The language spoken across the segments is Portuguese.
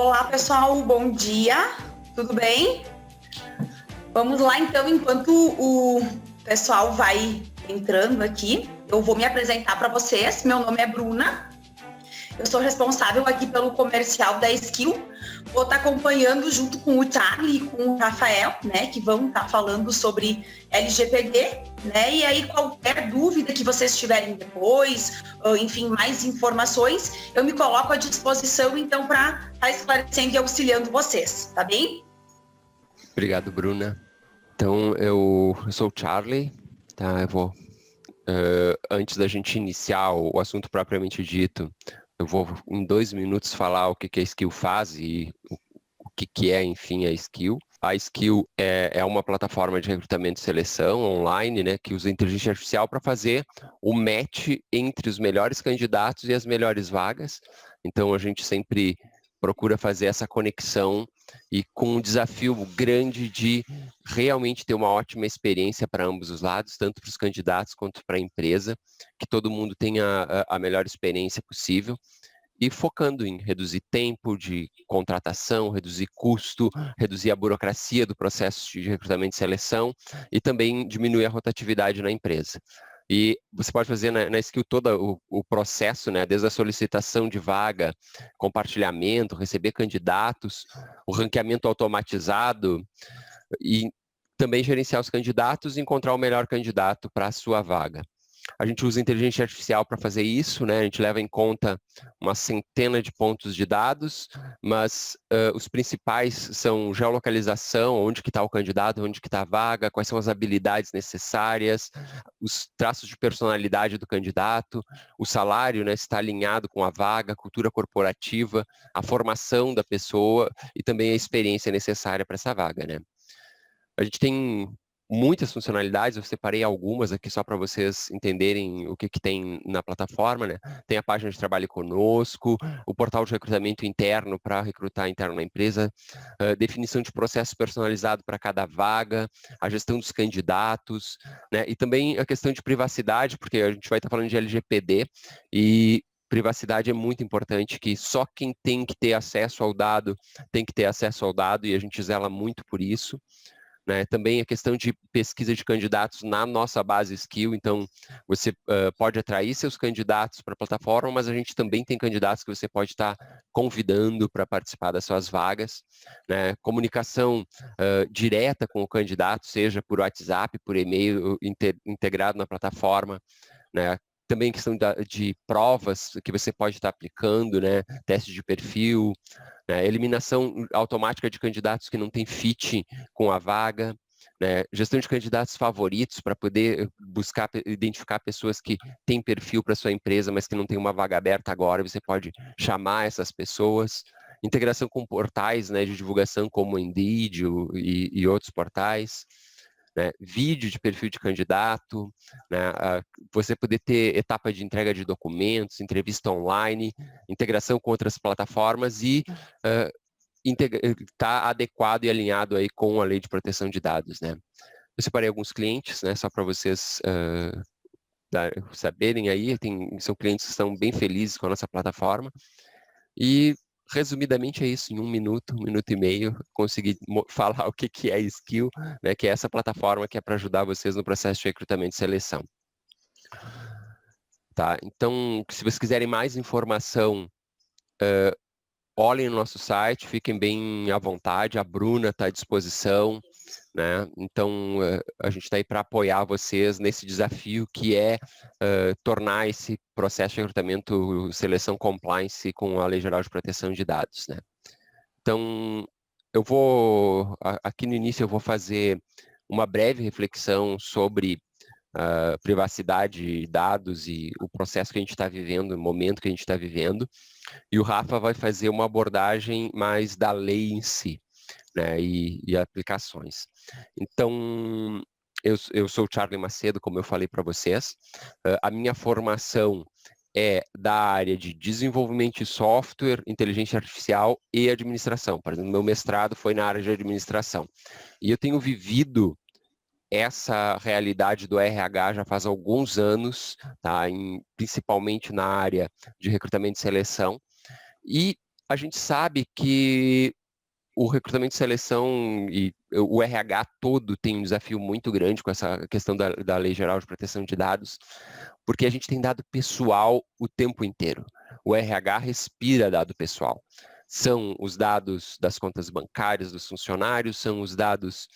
Olá, pessoal, bom dia, tudo bem? Vamos lá, então, enquanto o pessoal vai entrando aqui, eu vou me apresentar para vocês. Meu nome é Bruna, eu sou responsável aqui pelo comercial da Skill. Vou estar acompanhando junto com o Charlie e com o Rafael, né, que vão estar falando sobre LGPD, né, e aí qualquer dúvida que vocês tiverem depois, ou, enfim, mais informações, eu me coloco à disposição, então, para estar esclarecendo e auxiliando vocês, tá bem? Obrigado, Bruna. Então, eu sou o Charlie, tá? Antes da gente iniciar o assunto propriamente dito, eu vou em 2 minutos falar o que a Skill faz e o que é, enfim, a Skill. A Skill é uma plataforma de recrutamento e seleção online, né, que usa inteligência artificial para fazer o match entre os melhores candidatos e as melhores vagas. Então, a gente sempre procura fazer essa conexão e com um desafio grande de realmente ter uma ótima experiência para ambos os lados, tanto para os candidatos quanto para a empresa, que todo mundo tenha a melhor experiência possível e focando em reduzir tempo de contratação, reduzir custo, reduzir a burocracia do processo de recrutamento e seleção e também diminuir a rotatividade na empresa. E você pode fazer na Skill todo o processo, né, desde a solicitação de vaga, compartilhamento, receber candidatos, o ranqueamento automatizado e também gerenciar os candidatos e encontrar o melhor candidato para a sua vaga. A gente usa inteligência artificial para fazer isso, né? A gente leva em conta uma centena de pontos de dados, mas os principais são geolocalização, onde que está o candidato, onde que está a vaga, quais são as habilidades necessárias, os traços de personalidade do candidato, o salário, né, se está alinhado com a vaga, a cultura corporativa, a formação da pessoa e também a experiência necessária para essa vaga, né? A gente tem muitas funcionalidades, eu separei algumas aqui só para vocês entenderem o que tem na plataforma, né? Tem a página de trabalho conosco, o portal de recrutamento interno para recrutar interno na empresa, definição de processo personalizado para cada vaga, a gestão dos candidatos, né? E também a questão de privacidade, porque a gente vai estar falando de LGPD e privacidade é muito importante, que só quem tem que ter acesso ao dado tem que ter acesso ao dado e a gente zela muito por isso. Né? Também a questão de pesquisa de candidatos na nossa base Skill, então você pode atrair seus candidatos para a plataforma, mas a gente também tem candidatos que você pode estar convidando para participar das suas vagas. Né? Comunicação direta com o candidato, seja por WhatsApp, por e-mail integrado na plataforma. Né? Também questão de provas que você pode estar aplicando, né? Teste de perfil, né? Eliminação automática de candidatos que não têm fit com a vaga, né? Gestão de candidatos favoritos para poder buscar, identificar pessoas que têm perfil para sua empresa, mas que não tem uma vaga aberta agora, você pode chamar essas pessoas. Integração com portais, né, de divulgação como o Indeed e outros portais. Né, vídeo de perfil de candidato, né, você poder ter etapa de entrega de documentos, entrevista online, integração com outras plataformas e está adequado e alinhado aí com a lei de proteção de dados. Né. Eu separei alguns clientes, né, só para vocês saberem aí, são clientes que estão bem felizes com a nossa plataforma e resumidamente é isso, em 1 minuto e meio, consegui falar o que é Skill, né, que é essa plataforma que é para ajudar vocês no processo de recrutamento e seleção. Tá? Então, se vocês quiserem mais informação, olhem no nosso site, fiquem bem à vontade, a Bruna está à disposição, né? Então, a gente está aí para apoiar vocês nesse desafio que é tornar esse processo de recrutamento, seleção, compliance com a Lei Geral de Proteção de Dados, né? Então, aqui no início eu vou fazer uma breve reflexão sobre privacidade de dados e o processo que a gente está vivendo, o momento que a gente está vivendo, e o Rafa vai fazer uma abordagem mais da lei em si, né, e aplicações. Então, eu sou o Charlie Macedo, como eu falei para vocês, a minha formação é da área de desenvolvimento de software, inteligência artificial e administração. Por exemplo, meu mestrado foi na área de administração. E eu tenho vivido essa realidade do RH já faz alguns anos, tá? Principalmente na área de recrutamento e seleção. E a gente sabe que o recrutamento e seleção e o RH todo tem um desafio muito grande com essa questão da Lei Geral de Proteção de Dados, porque a gente tem dado pessoal o tempo inteiro. O RH respira dado pessoal. São os dados das contas bancárias dos funcionários, são os dados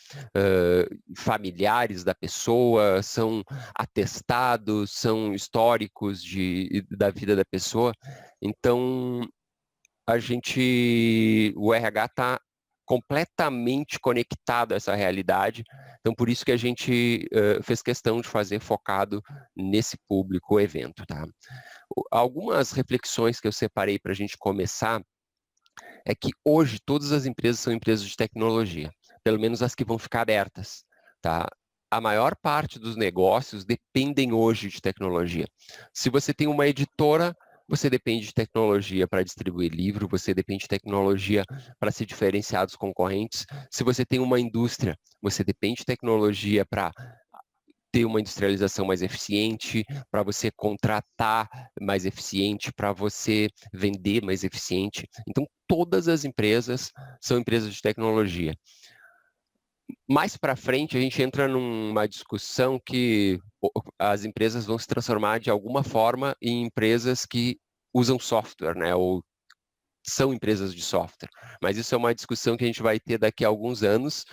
familiares da pessoa, são atestados, são históricos da vida da pessoa. Então, o RH está completamente conectado a essa realidade. Então, por isso que a gente fez questão de fazer focado nesse público o evento. Tá? Algumas reflexões que eu separei para a gente começar é que hoje todas as empresas são empresas de tecnologia, pelo menos as que vão ficar abertas. Tá? A maior parte dos negócios dependem hoje de tecnologia. Se você tem uma editora, você depende de tecnologia para distribuir livro, você depende de tecnologia para se diferenciar dos concorrentes. Se você tem uma indústria, você depende de tecnologia para ter uma industrialização mais eficiente, para você contratar mais eficiente, para você vender mais eficiente. Então, todas as empresas são empresas de tecnologia. Mais para frente, a gente entra numa discussão que as empresas vão se transformar de alguma forma em empresas que usam software, né? Ou são empresas de software. Mas isso é uma discussão que a gente vai ter daqui a alguns anos,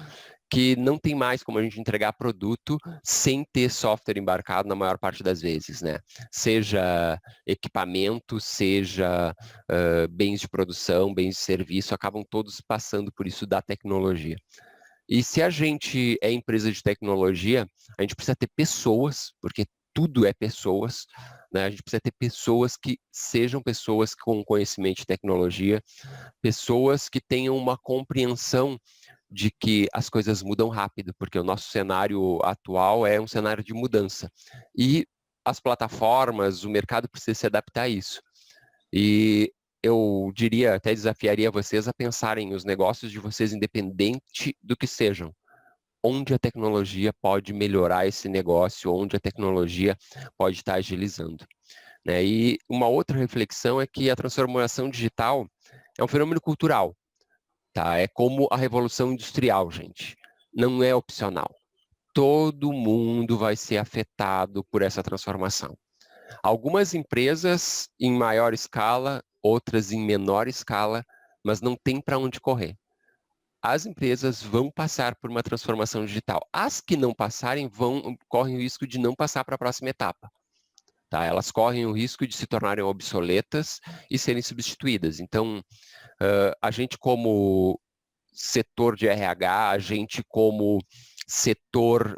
que não tem mais como a gente entregar produto sem ter software embarcado na maior parte das vezes, né? Seja equipamento, seja bens de produção, bens de serviço, acabam todos passando por isso da tecnologia. E se a gente é empresa de tecnologia, a gente precisa ter pessoas, porque tudo é pessoas, né? A gente precisa ter pessoas que sejam pessoas com conhecimento de tecnologia, pessoas que tenham uma compreensão de que as coisas mudam rápido, porque o nosso cenário atual é um cenário de mudança. E as plataformas, o mercado precisa se adaptar a isso. E eu diria, até desafiaria vocês a pensarem os negócios de vocês independente do que sejam. Onde a tecnologia pode melhorar esse negócio, onde a tecnologia pode estar agilizando. Né? E uma outra reflexão é que a transformação digital é um fenômeno cultural. Tá? É como a revolução industrial, gente. Não é opcional. Todo mundo vai ser afetado por essa transformação. Algumas empresas em maior escala, outras em menor escala, mas não tem para onde correr. As empresas vão passar por uma transformação digital. As que não passarem correm o risco de não passar para a próxima etapa. Tá? Elas correm o risco de se tornarem obsoletas e serem substituídas. Então, a gente como setor de RH, a gente como setor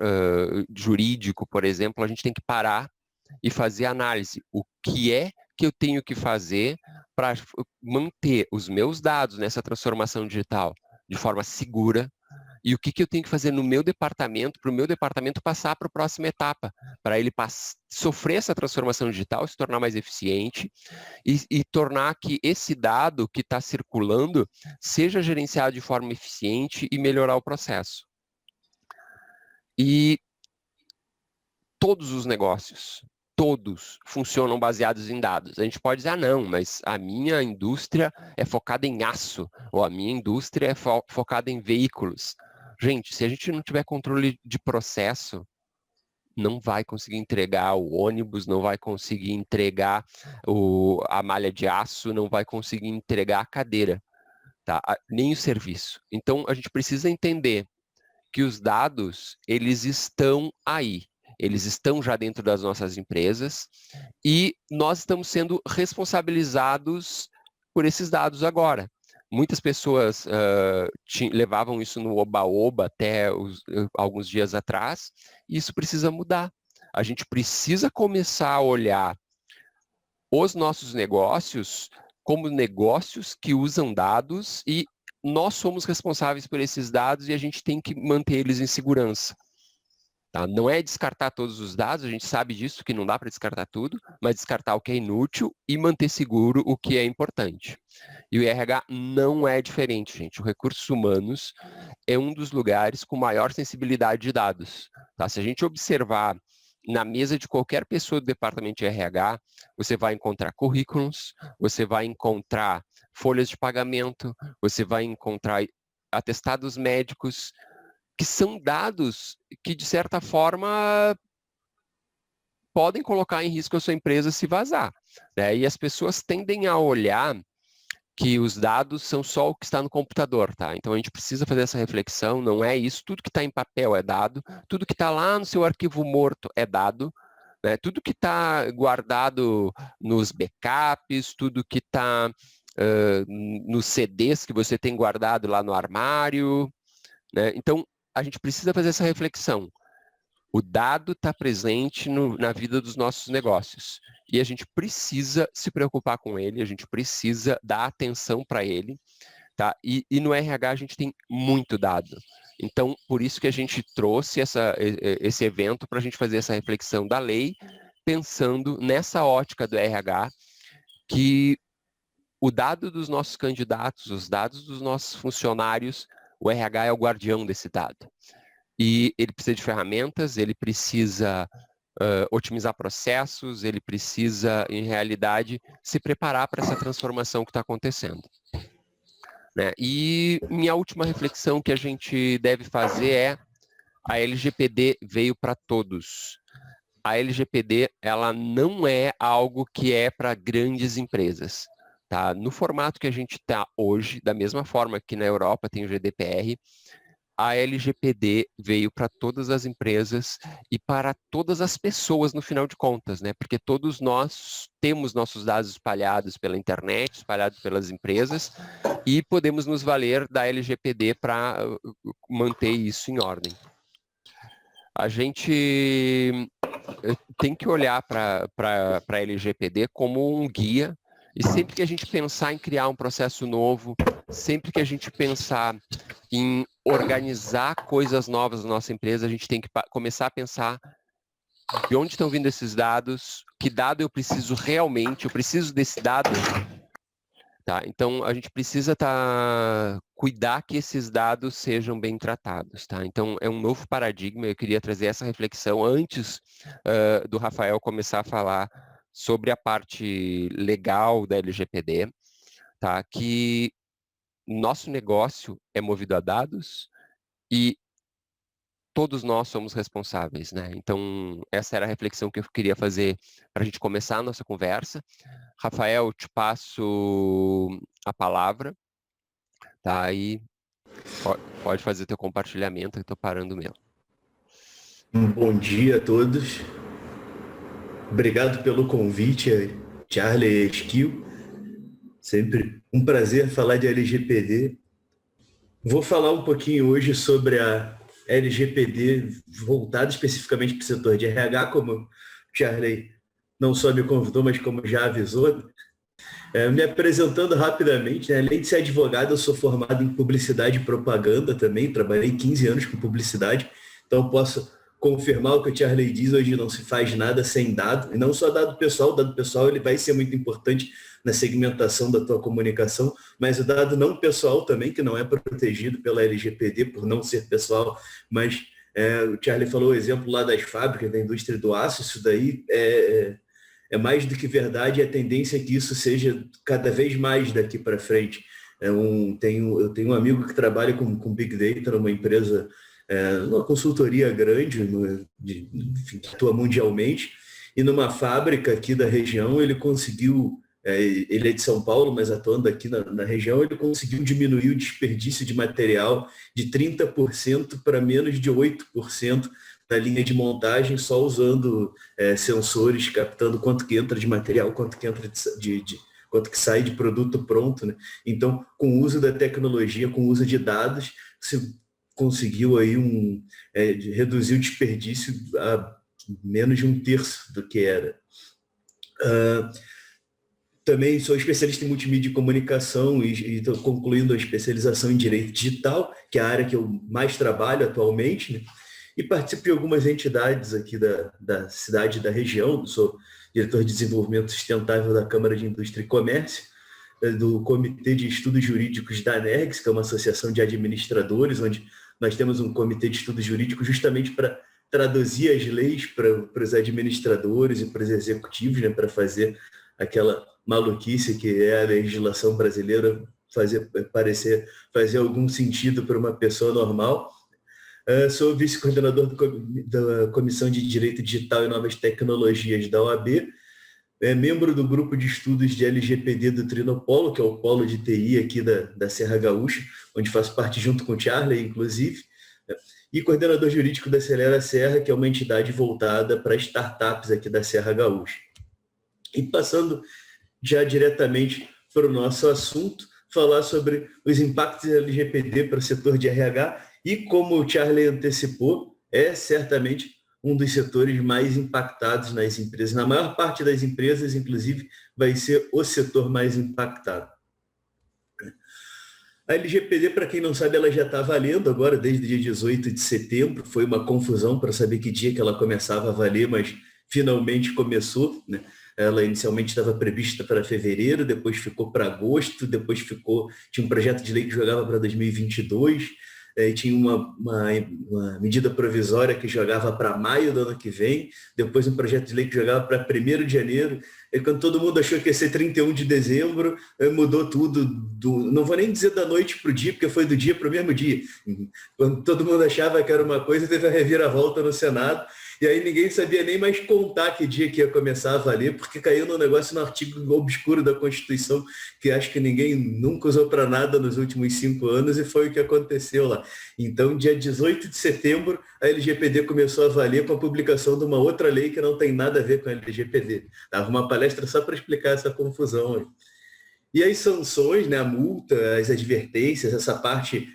jurídico, por exemplo, a gente tem que parar e fazer análise. O que é que eu tenho que fazer para manter os meus dados nessa transformação digital de forma segura e o que eu tenho que fazer no meu departamento, para o meu departamento passar para a próxima etapa, para ele sofrer essa transformação digital, se tornar mais eficiente e tornar que esse dado que está circulando seja gerenciado de forma eficiente e melhorar o processo. E todos os negócios, todos funcionam baseados em dados. A gente pode dizer, não, mas a minha indústria é focada em aço, ou a minha indústria é focada em veículos. Gente, se a gente não tiver controle de processo, não vai conseguir entregar o ônibus, não vai conseguir entregar a malha de aço, não vai conseguir entregar a cadeira, tá? Nem o serviço. Então, a gente precisa entender que os dados, eles estão aí. Eles estão já dentro das nossas empresas e nós estamos sendo responsabilizados por esses dados agora. Muitas pessoas levavam isso no oba-oba até alguns dias atrás, e isso precisa mudar. A gente precisa começar a olhar os nossos negócios como negócios que usam dados e nós somos responsáveis por esses dados e a gente tem que manter eles em segurança. Tá? Não é descartar todos os dados, a gente sabe disso, que não dá para descartar tudo, mas descartar o que é inútil e manter seguro o que é importante. E o RH não é diferente, gente. O recursos humanos é um dos lugares com maior sensibilidade de dados. Tá? Se a gente observar na mesa de qualquer pessoa do departamento de RH, você vai encontrar currículos, você vai encontrar folhas de pagamento, você vai encontrar atestados médicos, que são dados que, de certa forma, podem colocar em risco a sua empresa se vazar, né? E as pessoas tendem a olhar que os dados são só o que está no computador, tá? Então a gente precisa fazer essa reflexão, não é isso, tudo que está em papel é dado, tudo que está lá no seu arquivo morto é dado, né? Tudo que está guardado nos backups, tudo que está nos CDs que você tem guardado lá no armário, né? Então a gente precisa fazer essa reflexão. O dado está presente na vida dos nossos negócios e a gente precisa se preocupar com ele, a gente precisa dar atenção para ele, tá? E no RH a gente tem muito dado. Então, por isso que a gente trouxe esse evento para a gente fazer essa reflexão da lei, pensando nessa ótica do RH, que o dado dos nossos candidatos, os dados dos nossos funcionários, o RH é o guardião desse dado. E ele precisa de ferramentas, ele precisa otimizar processos, ele precisa, em realidade, se preparar para essa transformação que está acontecendo, né? E minha última reflexão que a gente deve fazer é: a LGPD veio para todos. A LGPD, ela não é algo que é para grandes empresas, tá? No formato que a gente está hoje, da mesma forma que na Europa tem o GDPR, a LGPD veio para todas as empresas e para todas as pessoas, no final de contas, né? Porque todos nós temos nossos dados espalhados pela internet, espalhados pelas empresas, e podemos nos valer da LGPD para manter isso em ordem. A gente tem que olhar para a LGPD como um guia, e sempre que a gente pensar em criar um processo novo, sempre que a gente pensar em organizar coisas novas na nossa empresa, a gente tem que começar a pensar de onde estão vindo esses dados, que dado eu preciso realmente, eu preciso desse dado, tá? Então, a gente precisa cuidar que esses dados sejam bem tratados, tá? Então, é um novo paradigma, eu queria trazer essa reflexão antes do Rafael começar a falar sobre a parte legal da LGPD, tá? Que nosso negócio é movido a dados e todos nós somos responsáveis, né? Então, essa era a reflexão que eu queria fazer para a gente começar a nossa conversa. Rafael, te passo a palavra, tá? Aí pode fazer teu compartilhamento, eu estou parando o meu. Um bom dia a todos. Obrigado pelo convite, Charlie Esquil. Sempre um prazer falar de LGPD. Vou falar um pouquinho hoje sobre a LGPD voltada especificamente para o setor de RH, como o Charlie não só me convidou, mas como já avisou. Me apresentando rapidamente, né? Além de ser advogado, eu sou formado em publicidade e propaganda também, trabalhei 15 anos com publicidade, então posso confirmar o que o Charlie diz, hoje não se faz nada sem dado, e não só dado pessoal ele vai ser muito importante na segmentação da tua comunicação, mas o dado não pessoal também, que não é protegido pela LGPD por não ser pessoal, mas o Charlie falou o exemplo lá das fábricas, da indústria do aço, isso daí é mais do que verdade, e a tendência é que isso seja cada vez mais daqui para frente. Eu tenho um amigo que trabalha com Big Data numa empresa, numa consultoria grande, enfim, que atua mundialmente, e numa fábrica aqui da região ele conseguiu, ele é de São Paulo, mas atuando aqui na região, ele conseguiu diminuir o desperdício de material de 30% para menos de 8%, na linha de montagem, só usando sensores, captando quanto que entra de material, quanto que entra quanto que sai de produto pronto, né? Então, com o uso da tecnologia, com o uso de dados, se conseguiu aí reduzir o desperdício a menos de 1/3 do que era. Também sou especialista em multimídia e comunicação e estou concluindo a especialização em direito digital, que é a área que eu mais trabalho atualmente, né? E participo de algumas entidades aqui da cidade e da região. Sou diretor de desenvolvimento sustentável da Câmara de Indústria e Comércio, do Comitê de Estudos Jurídicos da ANERGS, que é uma associação de administradores, onde nós temos um comitê de estudos jurídicos justamente para traduzir as leis para os administradores e para os executivos, né, para fazer aquela maluquice que é a legislação brasileira fazer algum sentido para uma pessoa normal. Sou vice-coordenador da Comissão de Direito Digital e Novas Tecnologias da OAB, membro do grupo de estudos de LGPD do Trinopolo, que é o polo de TI aqui da Serra Gaúcha, onde faço parte junto com o Charlie, inclusive, e coordenador jurídico da Acelera Serra, que é uma entidade voltada para startups aqui da Serra Gaúcha. E passando já diretamente para o nosso assunto, falar sobre os impactos da LGPD para o setor de RH, e como o Charlie antecipou, é certamente um dos setores mais impactados nas empresas. Na maior parte das empresas, inclusive, vai ser o setor mais impactado. A LGPD, para quem não sabe, ela já está valendo agora, desde o dia 18 de setembro. Foi uma confusão para saber que dia que ela começava a valer, mas finalmente começou, né? Ela inicialmente estava prevista para fevereiro, depois ficou para agosto, tinha um projeto de lei que jogava para 2022, tinha uma medida provisória que jogava para maio do ano que vem, depois um projeto de lei que jogava para 1º de janeiro, e quando todo mundo achou que ia ser 31 de dezembro, mudou tudo, não vou nem dizer da noite para o dia, porque foi do dia para o mesmo dia. Quando todo mundo achava que era uma coisa, teve a reviravolta no Senado, e aí ninguém sabia nem mais contar que dia que ia começar a valer, porque caiu no negócio no artigo obscuro da Constituição, que acho que ninguém nunca usou para nada nos últimos 5 anos, e foi o que aconteceu lá. Então, dia 18 de setembro, a LGPD começou a valer com a publicação de uma outra lei que não tem nada a ver com a LGPD. Dava uma palestra só para explicar essa confusão aí. E as sanções, né, a multa, as advertências, essa parte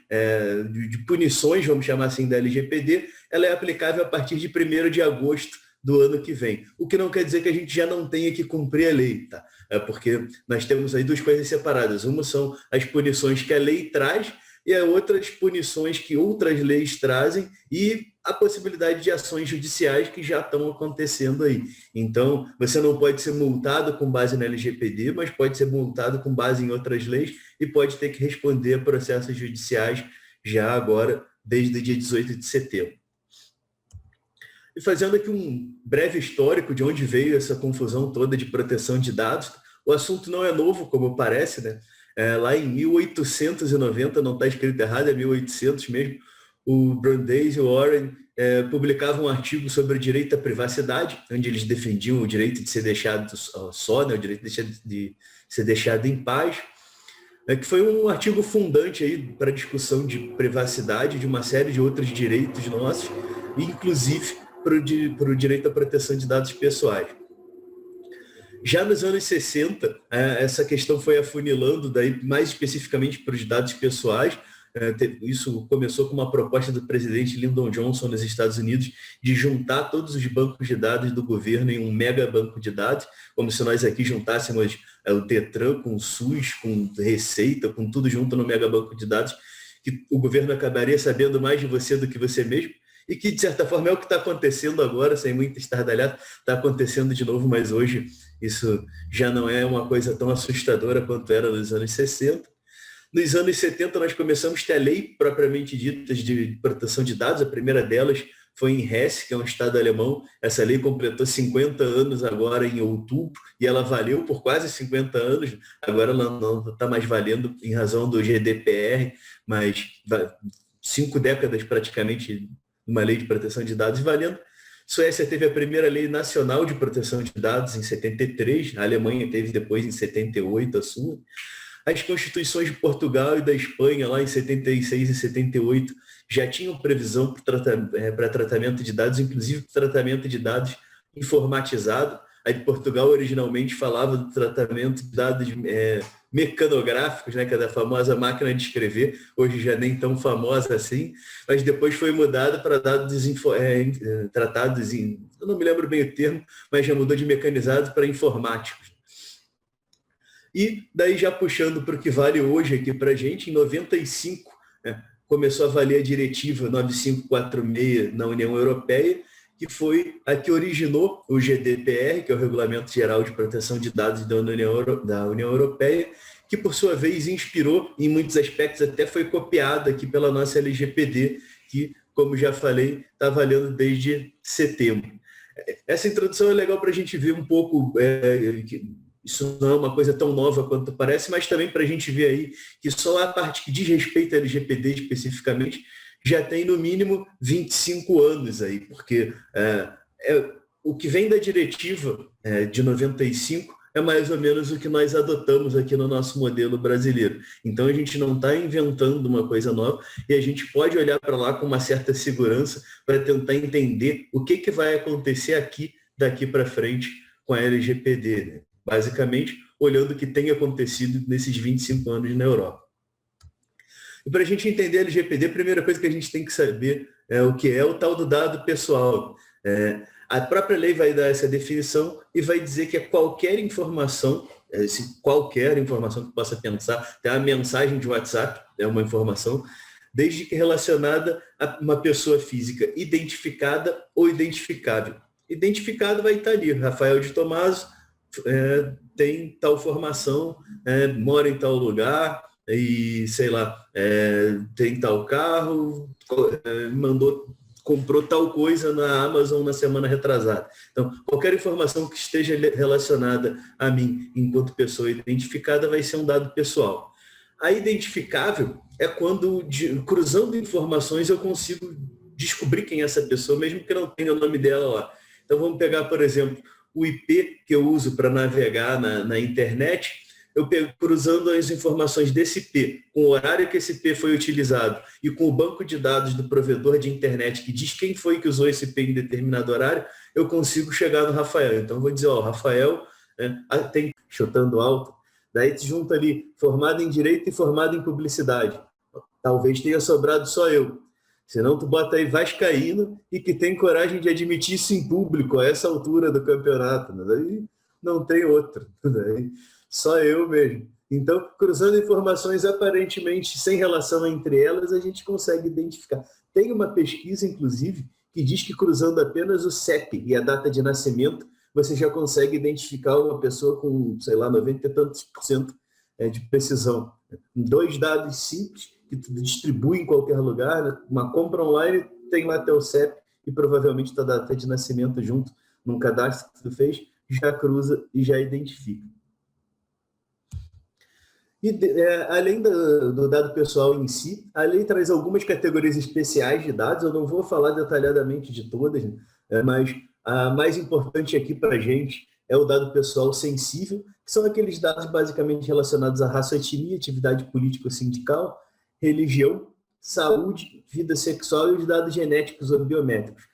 de punições, vamos chamar assim, da LGPD, ela é aplicável a partir de 1º de agosto do ano que vem. O que não quer dizer que a gente já não tenha que cumprir a lei, tá? Porque nós temos aí 2 coisas separadas. Uma são as punições que a lei traz e a outras punições que outras leis trazem e a possibilidade de ações judiciais que já estão acontecendo aí. Então, você não pode ser multado com base na LGPD, mas pode ser multado com base em outras leis e pode ter que responder a processos judiciais já agora, desde o dia 18 de setembro. E fazendo aqui um breve histórico de onde veio essa confusão toda de proteção de dados, o assunto não é novo, como parece, né? Lá em 1890, não está escrito errado, é 1800 mesmo, o Brandeis e o Warren publicavam um artigo sobre o direito à privacidade, onde eles defendiam o direito de ser deixado só, né, o direito de ser deixado em paz, que foi um artigo fundante aí para a discussão de privacidade, de uma série de outros direitos nossos, inclusive para o direito à proteção de dados pessoais. Já nos anos 60, essa questão foi afunilando, daí mais especificamente para os dados pessoais. Isso começou com uma proposta do presidente Lyndon Johnson nos Estados Unidos de juntar todos os bancos de dados do governo em um mega banco de dados, como se nós aqui juntássemos o Detran com o SUS, com Receita, com tudo junto no mega banco de dados, que o governo acabaria sabendo mais de você do que você mesmo. E que, de certa forma, é o que está acontecendo agora, sem muito estardalhado, está acontecendo de novo, mas hoje isso já não é uma coisa tão assustadora quanto era nos anos 60. Nos anos 70, nós começamos a ter a lei propriamente dita de proteção de dados. A primeira delas foi em Hesse, que é um estado alemão. Essa lei completou 50 anos agora em outubro, e ela valeu por quase 50 anos. Agora ela não está mais valendo em razão do GDPR, mas 5 décadas praticamente uma lei de proteção de dados valendo. Suécia teve a primeira lei nacional de proteção de dados em 73, a Alemanha teve depois em 78 a sua. As constituições de Portugal e da Espanha, lá em 76 e 78, já tinham previsão para tratamento de dados, inclusive tratamento de dados informatizado. A de Portugal originalmente falava do tratamento de dados mecanográficos, né, que é da famosa máquina de escrever, hoje já nem tão famosa assim, mas depois foi mudada para dados tratados em, eu não me lembro bem o termo, mas já mudou de mecanizado para informáticos. E daí já puxando para o que vale hoje aqui para a gente, em 95, começou a valer a diretiva 9546 na União Europeia, que foi a que originou o GDPR, que é o Regulamento Geral de Proteção de Dados da União Europeia, que por sua vez inspirou, em muitos aspectos até foi copiada aqui pela nossa LGPD, que, como já falei, está valendo desde setembro. Essa introdução é legal para a gente ver um pouco isso não é uma coisa tão nova quanto parece, mas também para a gente ver aí que só a parte que diz respeito à LGPD especificamente já tem no mínimo 25 anos aí, porque o que vem da diretiva de 95 é mais ou menos o que nós adotamos aqui no nosso modelo brasileiro. Então a gente não está inventando uma coisa nova e a gente pode olhar para lá com uma certa segurança para tentar entender o que vai acontecer aqui daqui para frente com a LGPD, né? Basicamente, olhando o que tem acontecido nesses 25 anos na Europa. E para a gente entender a LGPD, a primeira coisa que a gente tem que saber é o que é o tal do dado pessoal. A própria lei vai dar essa definição e vai dizer que é qualquer informação que possa pensar, até a mensagem de WhatsApp é uma informação, desde que relacionada a uma pessoa física identificada ou identificável. Identificado vai estar ali, Rafael de Tomaso tem tal formação, mora em tal lugar e, sei lá, tem tal carro, comprou tal coisa na Amazon na semana retrasada. Então, qualquer informação que esteja relacionada a mim enquanto pessoa identificada vai ser um dado pessoal. A identificável é quando, cruzando informações, eu consigo descobrir quem é essa pessoa, mesmo que não tenha o nome dela lá. Então, vamos pegar, por exemplo, o IP que eu uso para navegar na internet. Eu pego, cruzando as informações desse IP, com o horário que esse IP foi utilizado e com o banco de dados do provedor de internet que diz quem foi que usou esse IP em determinado horário, eu consigo chegar no Rafael. Então, vou dizer, Rafael tem, chutando alto, daí te junta ali, formado em Direito e formado em Publicidade. Talvez tenha sobrado só eu. Senão tu bota aí vascaíno e que tem coragem de admitir isso em público a essa altura do campeonato. Né? Daí não tem outro. Daí só eu mesmo. Então, cruzando informações aparentemente sem relação entre elas, a gente consegue identificar. Tem uma pesquisa, inclusive, que diz que cruzando apenas o CEP e a data de nascimento, você já consegue identificar uma pessoa com, sei lá, 90 e tantos % de precisão. 2 dados simples que tu distribui em qualquer lugar, né? Uma compra online tem lá teu CEP e provavelmente tua data de nascimento junto num cadastro que tu fez, já cruza e já identifica. E, além do dado pessoal em si, a lei traz algumas categorias especiais de dados. Eu não vou falar detalhadamente de todas, né? Mas a mais importante aqui para a gente é o dado pessoal sensível, que são aqueles dados basicamente relacionados à raça, etnia, atividade político-sindical, religião, saúde, vida sexual e os dados genéticos ou biométricos.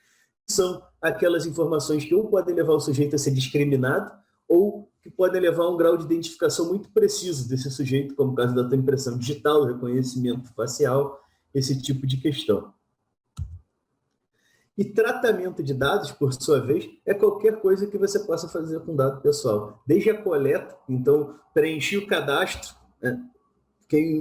São aquelas informações que ou podem levar o sujeito a ser discriminado ou que podem levar a um grau de identificação muito preciso desse sujeito, como o caso da tua impressão digital, reconhecimento facial, esse tipo de questão. E tratamento de dados, por sua vez, é qualquer coisa que você possa fazer com dado pessoal. Desde a coleta, então, preenchi o cadastro, né?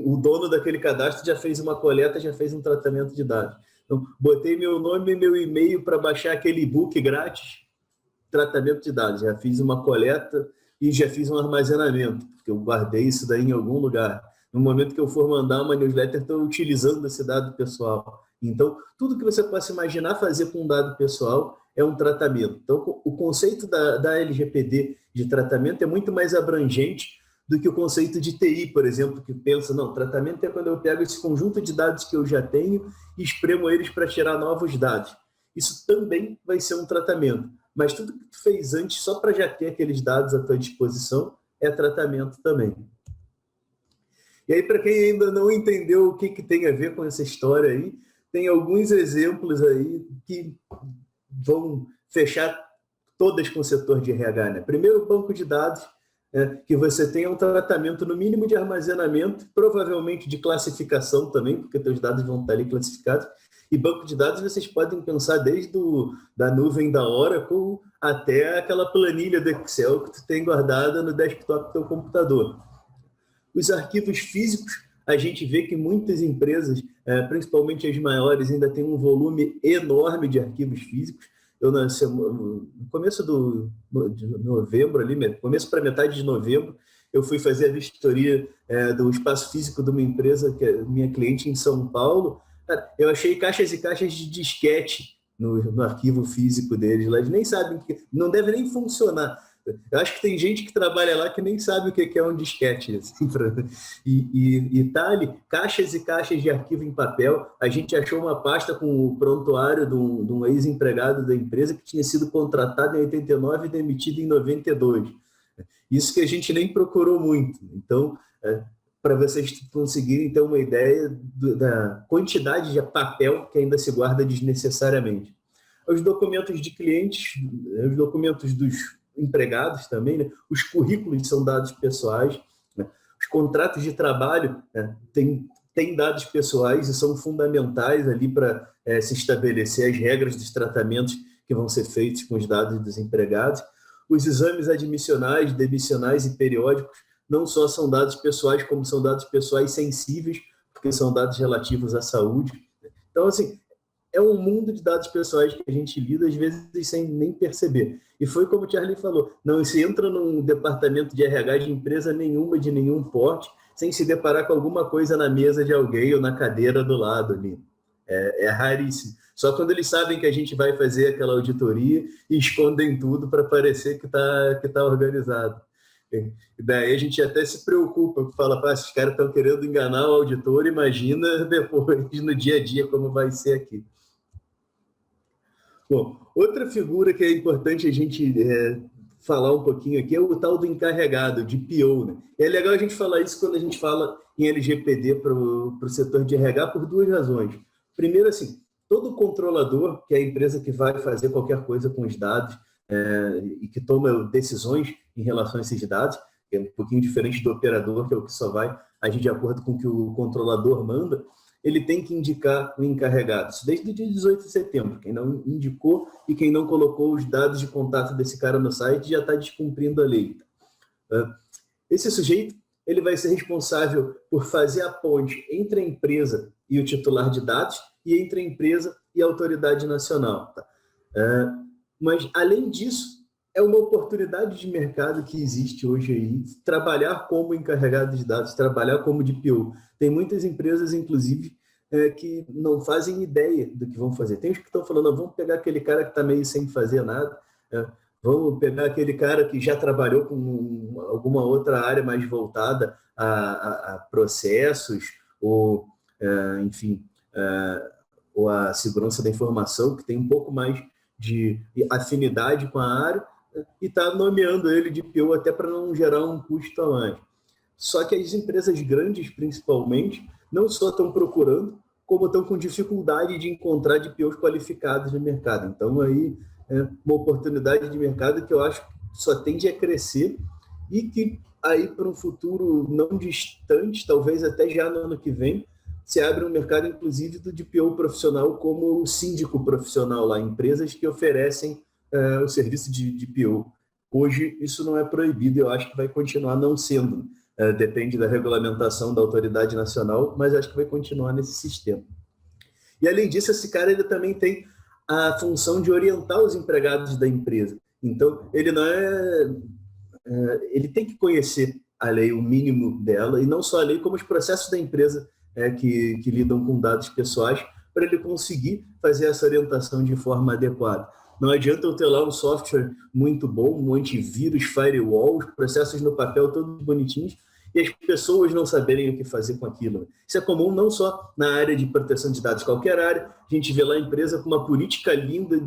O dono daquele cadastro já fez uma coleta, já fez um tratamento de dados. Então, botei meu nome e meu e-mail para baixar aquele e-book grátis, tratamento de dados. Já fiz uma coleta e já fiz um armazenamento, porque eu guardei isso daí em algum lugar. No momento que eu for mandar uma newsletter, estou utilizando esse dado pessoal. Então, tudo que você possa imaginar fazer com um dado pessoal é um tratamento. Então, o conceito da LGPD de tratamento é muito mais abrangente do que o conceito de TI, por exemplo, que pensa, não, tratamento é quando eu pego esse conjunto de dados que eu já tenho e espremo eles para tirar novos dados. Isso também vai ser um tratamento. Mas tudo que tu fez antes, só para já ter aqueles dados à tua disposição, é tratamento também. E aí, para quem ainda não entendeu o que tem a ver com essa história aí, tem alguns exemplos aí que vão fechar todas com o setor de RH, né? Primeiro, o banco de dados, que você tenha um tratamento no mínimo de armazenamento, provavelmente de classificação também, porque teus dados vão estar ali classificados. E banco de dados vocês podem pensar desde da nuvem da Oracle até aquela planilha do Excel que tu tem guardada no desktop do teu computador. Os arquivos físicos, a gente vê que muitas empresas, principalmente as maiores, ainda têm um volume enorme de arquivos físicos. Eu, no começo de novembro, ali, começo para metade de novembro, eu fui fazer a vistoria do espaço físico de uma empresa que é minha cliente em São Paulo. Eu achei caixas e caixas de disquete no arquivo físico deles. Eles nem sabem que não deve nem funcionar. Eu acho que tem gente que trabalha lá que nem sabe o que é um disquete. Assim, e tá ali, caixas e caixas de arquivo em papel. A gente achou uma pasta com o prontuário de um ex-empregado da empresa que tinha sido contratado em 89 e demitido em 92. Isso que a gente nem procurou muito. Então, para vocês conseguirem ter uma ideia da quantidade de papel que ainda se guarda desnecessariamente. Os documentos de clientes, os documentos dos empregados também, né? Os currículos são dados pessoais, né? Os contratos de trabalho, né, têm dados pessoais e são fundamentais ali para se estabelecer as regras dos tratamentos que vão ser feitos com os dados dos empregados. Os exames admissionais, demissionais e periódicos não só são dados pessoais, como são dados pessoais sensíveis, porque são dados relativos à saúde. Então, assim, é um mundo de dados pessoais que a gente lida, às vezes, sem nem perceber. E foi como o Charlie falou, não se entra num departamento de RH de empresa nenhuma, de nenhum porte, sem se deparar com alguma coisa na mesa de alguém ou na cadeira do lado ali. É raríssimo. Só quando eles sabem que a gente vai fazer aquela auditoria e escondem tudo para parecer que tá organizado. E daí a gente até se preocupa, fala, esses caras estão querendo enganar o auditor, imagina depois, no dia a dia, como vai ser aqui. Bom, outra figura que é importante a gente falar um pouquinho aqui é o tal do encarregado, de PO. Né? É legal a gente falar isso quando a gente fala em LGPD para o setor de RH por duas razões. Primeiro, assim, todo controlador, que é a empresa que vai fazer qualquer coisa com os dados e que toma decisões em relação a esses dados, que é um pouquinho diferente do operador, que é o que só vai agir de acordo com o que o controlador manda, ele tem que indicar o encarregado. Isso desde o dia 18 de setembro. Quem não indicou e quem não colocou os dados de contato desse cara no site já está descumprindo a lei. Esse sujeito ele vai ser responsável por fazer a ponte entre a empresa e o titular de dados e entre a empresa e a autoridade nacional. Mas, além disso, é uma oportunidade de mercado que existe hoje aí, trabalhar como encarregado de dados, trabalhar como DPO. Tem muitas empresas, inclusive, que não fazem ideia do que vão fazer. Tem uns que estão falando, vamos pegar aquele cara que está meio sem fazer nada, vamos pegar aquele cara que já trabalhou com alguma outra área mais voltada a processos, ou, enfim, ou a segurança da informação, que tem um pouco mais de afinidade com a área, e está nomeando ele de PO até para não gerar um custo a mais. Só que as empresas grandes, principalmente, não só estão procurando, como estão com dificuldade de encontrar DPOs qualificados no mercado. Então, aí é uma oportunidade de mercado que eu acho que só tende a crescer e que aí para um futuro não distante, talvez até já no ano que vem, se abre um mercado, inclusive, do DPO profissional como o síndico profissional lá, empresas que oferecem o serviço de DPO. Hoje, isso não é proibido, eu acho que vai continuar não sendo. Depende da regulamentação da autoridade nacional, mas acho que vai continuar nesse sistema. E, além disso, esse cara ele também tem a função de orientar os empregados da empresa. Então, ele não ele tem que conhecer a lei, o mínimo dela, e não só a lei, como os processos da empresa que lidam com dados pessoais, para ele conseguir fazer essa orientação de forma adequada. Não adianta eu ter lá um software muito bom, um antivírus, firewall, os processos no papel todos bonitinhos, e as pessoas não saberem o que fazer com aquilo. Isso é comum não só na área de proteção de dados, qualquer área. A gente vê lá a empresa com uma política linda,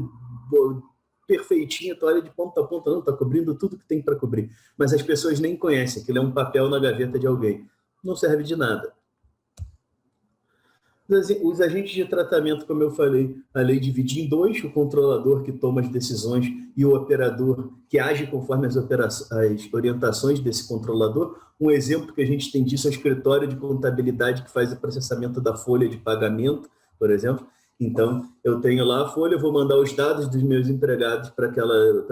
perfeitinha, tu olha de ponta a ponta, não, está cobrindo tudo que tem para cobrir. Mas as pessoas nem conhecem, aquilo é um papel na gaveta de alguém. Não serve de nada. Os agentes de tratamento, como eu falei, a lei divide em dois, o controlador que toma as decisões e o operador que age conforme as orientações desse controlador. Um exemplo que a gente tem disso é o escritório de contabilidade que faz o processamento da folha de pagamento, por exemplo. Então, eu tenho lá a folha, eu vou mandar os dados dos meus empregados para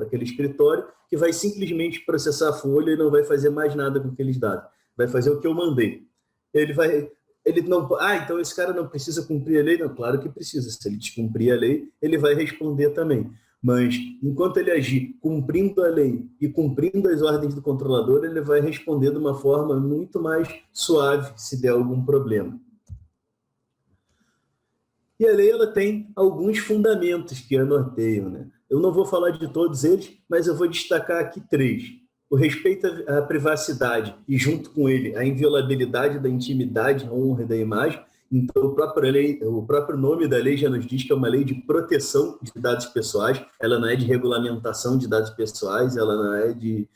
aquele escritório, que vai simplesmente processar a folha e não vai fazer mais nada com aqueles dados. Vai fazer o que eu mandei. Ele não, então esse cara não precisa cumprir a lei? Não, claro que precisa. Se ele descumprir a lei, ele vai responder também. Mas, enquanto ele agir cumprindo a lei e cumprindo as ordens do controlador, ele vai responder de uma forma muito mais suave se der algum problema. E a lei ela tem alguns fundamentos que eu norteiam, né? Eu não vou falar de todos eles, mas eu vou destacar aqui 3. O respeito à privacidade e, junto com ele, a inviolabilidade da intimidade, honra e da imagem. Então, o próprio nome da lei já nos diz que é uma lei de proteção de dados pessoais, ela não é de regulamentação de dados pessoais, ela não é de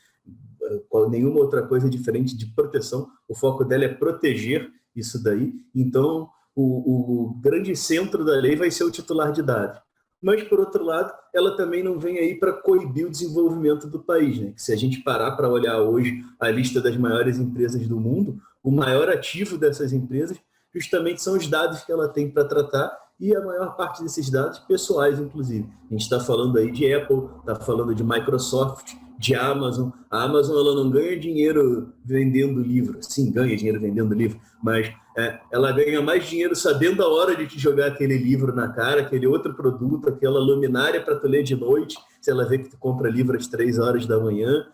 nenhuma outra coisa diferente de proteção. O foco dela é proteger isso daí. Então, o grande centro da lei vai ser o titular de dados. Mas, por outro lado, ela também não vem aí para coibir o desenvolvimento do país, né? Que se a gente parar para olhar hoje a lista das maiores empresas do mundo, o maior ativo dessas empresas justamente são os dados que ela tem para tratar e a maior parte desses dados pessoais, inclusive. A gente está falando aí de Apple, está falando de Microsoft, de Amazon. A Amazon ela não ganha dinheiro vendendo livro. Sim, ganha dinheiro vendendo livro, mas ela ganha mais dinheiro sabendo a hora de te jogar aquele livro na cara, aquele outro produto, aquela luminária para tu ler de noite, se ela vê que tu compra livro às 3 horas da manhã,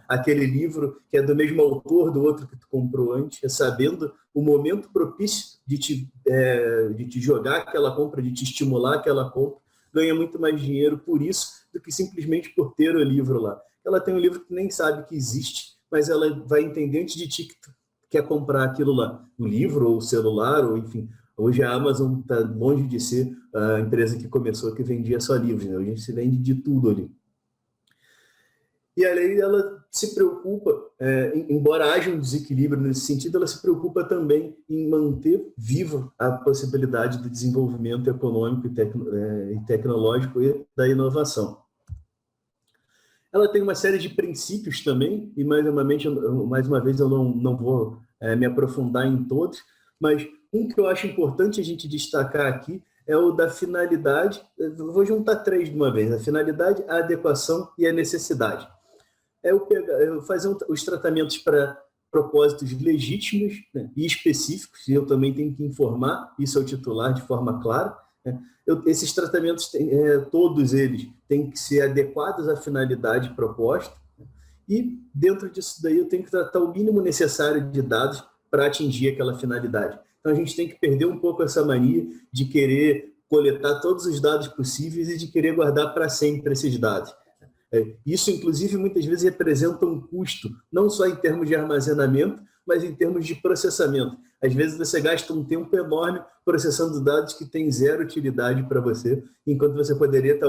aquele livro que é do mesmo autor do outro que tu comprou antes, sabendo o momento propício de te jogar aquela compra, de te estimular aquela compra, ganha muito mais dinheiro por isso do que simplesmente por ter o livro lá. Ela tem um livro que nem sabe que existe, mas ela vai entender antes de ti que tu quer comprar aquilo lá, o livro ou o celular, ou enfim. Hoje a Amazon está longe de ser a empresa que começou, que vendia só livros, né? Hoje se vende de tudo ali. E a lei, ela se preocupa, embora haja um desequilíbrio nesse sentido, ela se preocupa também em manter viva a possibilidade do desenvolvimento econômico e tecnológico e da inovação. Ela tem uma série de princípios também, e mais uma vez eu não vou me aprofundar em todos, mas um que eu acho importante a gente destacar aqui é o da finalidade. Eu vou juntar 3 de uma vez: a finalidade, a adequação e a necessidade. Eu fazer os tratamentos para propósitos legítimos, né, e específicos, e eu também tenho que informar isso ao titular de forma clara. Esses tratamentos, todos eles, têm que ser adequados à finalidade proposta, e dentro disso daí eu tenho que tratar o mínimo necessário de dados para atingir aquela finalidade. Então a gente tem que perder um pouco essa mania de querer coletar todos os dados possíveis e de querer guardar para sempre esses dados. Isso, inclusive, muitas vezes representa um custo, não só em termos de armazenamento, mas em termos de processamento. Às vezes você gasta um tempo enorme processando dados que têm 0 utilidade para você, enquanto você poderia estar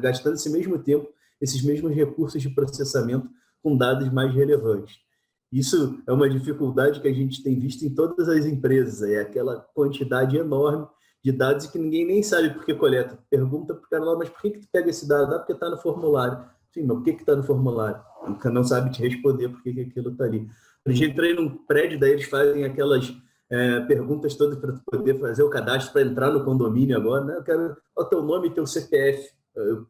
gastando esse mesmo tempo, esses mesmos recursos de processamento com dados mais relevantes. Isso é uma dificuldade que a gente tem visto em todas as empresas, é aquela quantidade enorme de dados que ninguém nem sabe por que coleta. Pergunta para o cara lá, mas por que tu pega esse dado? Porque está no formulário. Sim, mas por que está no formulário? O cara não sabe te responder por que aquilo está ali. Eu já entrei num prédio, daí eles fazem aquelas perguntas todas para poder fazer o cadastro para entrar no condomínio agora, né? Eu quero o teu nome e teu CPF.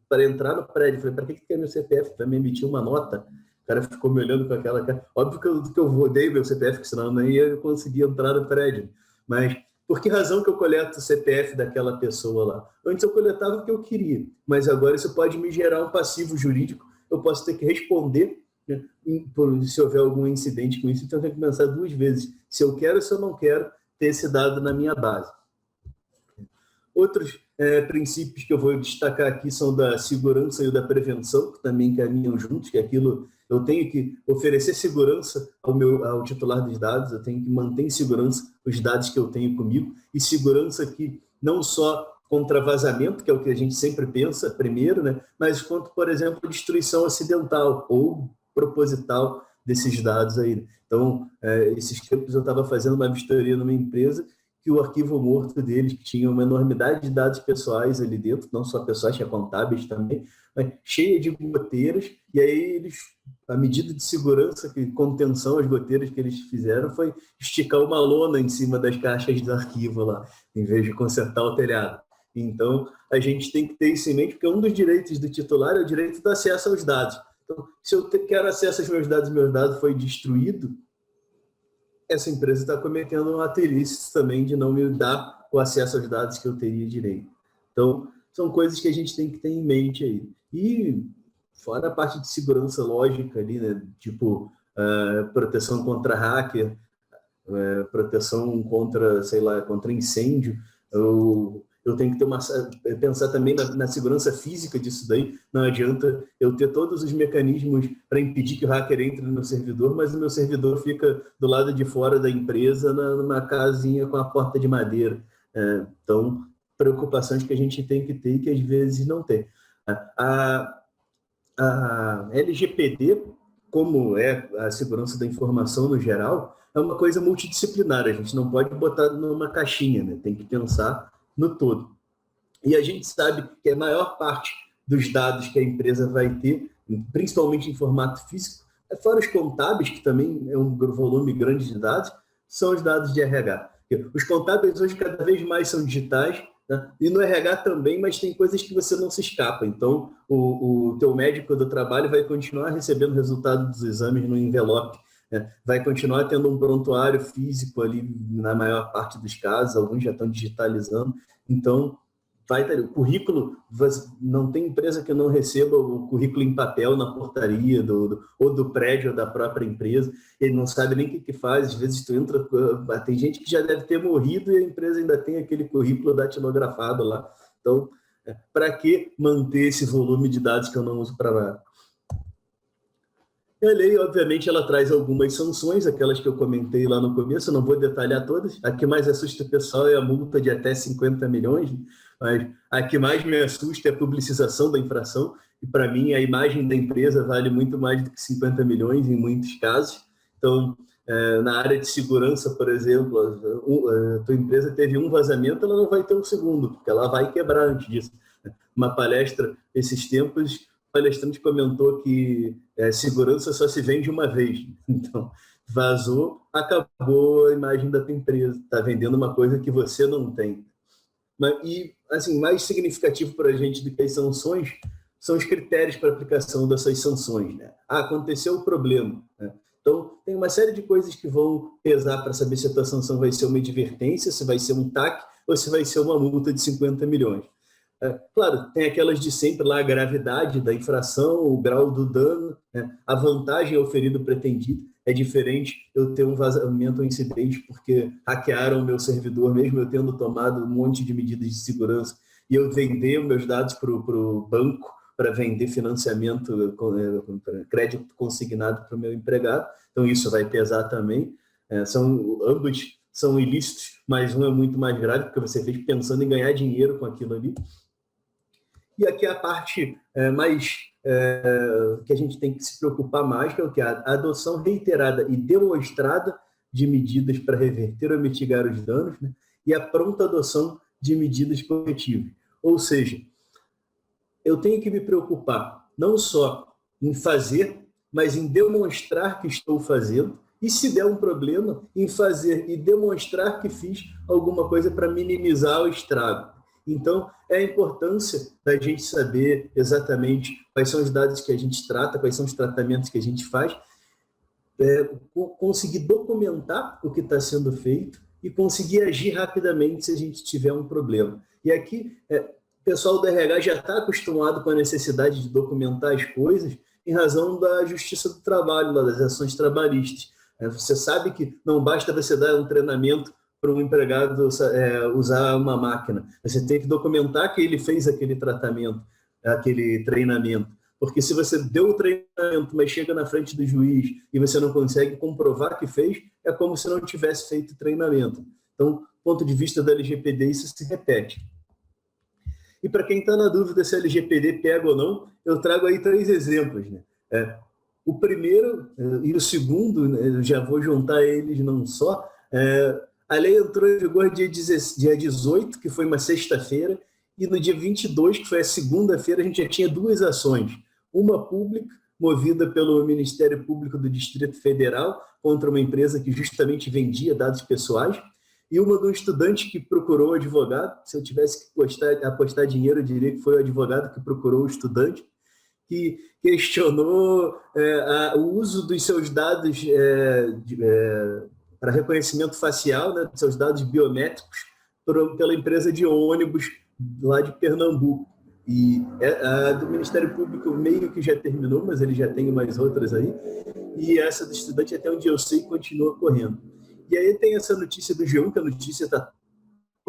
Para entrar no prédio, eu falei, para que tu quer meu CPF? Para me emitir uma nota. O cara ficou me olhando com aquela cara. Óbvio que eu rodei meu CPF, senão eu nem ia conseguir entrar no prédio. Mas por que razão que eu coleto o CPF daquela pessoa lá? Antes eu coletava o que eu queria, mas agora isso pode me gerar um passivo jurídico. Eu posso ter que responder, né, se houver algum incidente com isso. Então eu tenho que pensar 2 vezes se eu quero ou se eu não quero ter esse dado na minha base. Outros princípios que eu vou destacar aqui são da segurança e o da prevenção, que também caminham juntos, que aquilo eu tenho que oferecer segurança ao titular dos dados, eu tenho que manter em segurança os dados que eu tenho comigo, e segurança aqui não só contra vazamento, que é o que a gente sempre pensa primeiro, né, mas quanto, por exemplo, destruição acidental ou proposital desses dados aí. Então, esses tempos eu estava fazendo uma vistoria numa empresa que o arquivo morto deles, que tinha uma enormidade de dados pessoais ali dentro, não só pessoais, tinha contábeis também, mas cheia de goteiras, e aí a medida de segurança, contenção às goteiras que eles fizeram foi esticar uma lona em cima das caixas do arquivo lá, em vez de consertar o telhado. Então, a gente tem que ter isso em mente, porque um dos direitos do titular é o direito do acesso aos dados. Então, se eu quero acesso aos meus dados foi destruído, essa empresa está cometendo um ato ilícito também de não me dar o acesso aos dados que eu teria direito. Então, são coisas que a gente tem que ter em mente aí. E fora a parte de segurança lógica ali, né? Tipo, proteção contra hacker, proteção contra, sei lá, contra incêndio. eu tenho que pensar também na segurança física disso daí. Não adianta eu ter todos os mecanismos para impedir que o hacker entre no meu servidor, mas o meu servidor fica do lado de fora da empresa, numa casinha com a porta de madeira. Então, preocupações que a gente tem que ter e que às vezes não tem. A LGPD, como é a segurança da informação no geral, é uma coisa multidisciplinar. A gente não pode botar numa caixinha, né? Tem que pensar no todo. E a gente sabe que a maior parte dos dados que a empresa vai ter, principalmente em formato físico, fora os contábeis, que também é um volume grande de dados, são os dados de RH. Os contábeis hoje cada vez mais são digitais, né? E no RH também, mas tem coisas que você não se escapa. Então, o teu médico do trabalho vai continuar recebendo o resultado dos exames no envelope, né? Vai continuar tendo um prontuário físico ali na maior parte dos casos, alguns já estão digitalizando. Então, vai ter o currículo, não tem empresa que não receba o currículo em papel na portaria ou do prédio da própria empresa. Ele não sabe nem o que faz. Às vezes tu entra, tem gente que já deve ter morrido e a empresa ainda tem aquele currículo datilografado lá. Então, para que manter esse volume de dados que eu não uso para nada? A lei, obviamente, ela traz algumas sanções, aquelas que eu comentei lá no começo, não vou detalhar todas. A que mais assusta o pessoal é a multa de até 50 milhões, mas a que mais me assusta é a publicização da infração, e para mim a imagem da empresa vale muito mais do que 50 milhões em muitos casos. Então, na área de segurança, por exemplo, a tua empresa teve um vazamento, ela não vai ter um segundo, porque ela vai quebrar antes disso. Uma palestra, esses tempos, o palestrante comentou que segurança só se vende uma vez. Então, vazou, acabou a imagem da tua empresa. Está vendendo uma coisa que você não tem. E, assim, mais significativo para a gente do que as sanções são os critérios para aplicação dessas sanções, né? Aconteceu o problema, né? Então, tem uma série de coisas que vão pesar para saber se a tua sanção vai ser uma advertência, se vai ser um TAC ou se vai ser uma multa de 50 milhões. Claro, tem aquelas de sempre lá, a gravidade da infração, o grau do dano, né? A vantagem ao ferido pretendido. É diferente eu ter um vazamento ou incidente porque hackearam o meu servidor, mesmo eu tendo tomado um monte de medidas de segurança, e eu vender meus dados para o banco para vender financiamento, crédito consignado para o meu empregado. Então, isso vai pesar também. Ambos são ilícitos, mas um é muito mais grave, porque você fez pensando em ganhar dinheiro com aquilo ali. E aqui a parte que a gente tem que se preocupar mais, que é o que? A adoção reiterada e demonstrada de medidas para reverter ou mitigar os danos, né? E a pronta adoção de medidas corretivas. Ou seja, eu tenho que me preocupar não só em fazer, mas em demonstrar que estou fazendo, e se der um problema, em fazer e demonstrar que fiz alguma coisa para minimizar o estrago. Então, é a importância da gente saber exatamente quais são os dados que a gente trata, quais são os tratamentos que a gente faz, conseguir documentar o que está sendo feito e conseguir agir rapidamente se a gente tiver um problema. E aqui, o pessoal do RH já está acostumado com a necessidade de documentar as coisas em razão da justiça do trabalho, das ações trabalhistas. Você sabe que não basta você dar um treinamento para um empregado usar uma máquina. Você tem que documentar que ele fez aquele tratamento, aquele treinamento. Porque se você deu o treinamento, mas chega na frente do juiz e você não consegue comprovar que fez, é como se não tivesse feito treinamento. Então, do ponto de vista da LGPD, isso se repete. E para quem está na dúvida se a LGPD pega ou não, eu trago aí 3 exemplos, né? O primeiro e o segundo, eu já vou juntar eles num só. A lei entrou em vigor dia 18, que foi uma sexta-feira, e no dia 22, que foi a segunda-feira, a gente já tinha 2 ações. Uma pública, movida pelo Ministério Público do Distrito Federal, contra uma empresa que justamente vendia dados pessoais, e uma de um estudante que procurou o advogado. Se eu tivesse que apostar dinheiro, eu diria que foi o advogado que procurou o estudante, que questionou o uso dos seus dados para reconhecimento facial, né, dos seus dados biométricos, pela empresa de ônibus lá de Pernambuco. E a do Ministério Público meio que já terminou, mas ele já tem mais outras aí. E essa do estudante, até onde eu sei, continua correndo. E aí tem essa notícia do G1, que a notícia está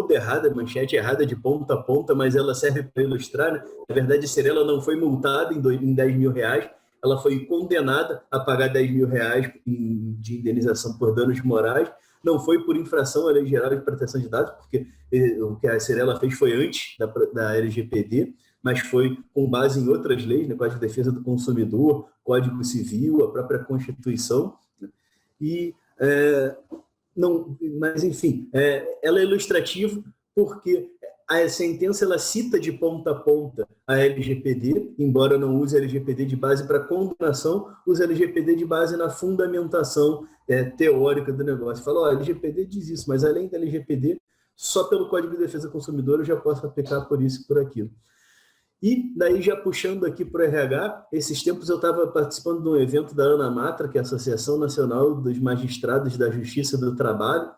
toda errada, a manchete errada de ponta a ponta, mas ela serve para ilustrar, né? Na verdade, a Cyrela não foi multada em 10 mil reais, ela foi condenada a pagar 10 mil reais de indenização por danos morais. Não foi por infração à Lei Geral de Proteção de Dados, porque o que a Cyrela fez foi antes da LGPD, mas foi com base em outras leis, né? Código de Defesa do Consumidor, Código Civil, a própria Constituição. E, não, mas, enfim, ela é ilustrativa porque a sentença ela cita de ponta a ponta a LGPD, embora não use a LGPD de base para condenação, usa a LGPD de base na fundamentação teórica do negócio. Fala, a LGPD diz isso, mas além da LGPD, só pelo Código de Defesa do Consumidor eu já posso aplicar por isso e por aquilo. E daí, já puxando aqui para o RH, esses tempos eu estava participando de um evento da ANAMATRA, que é a Associação Nacional dos Magistrados da Justiça do Trabalho,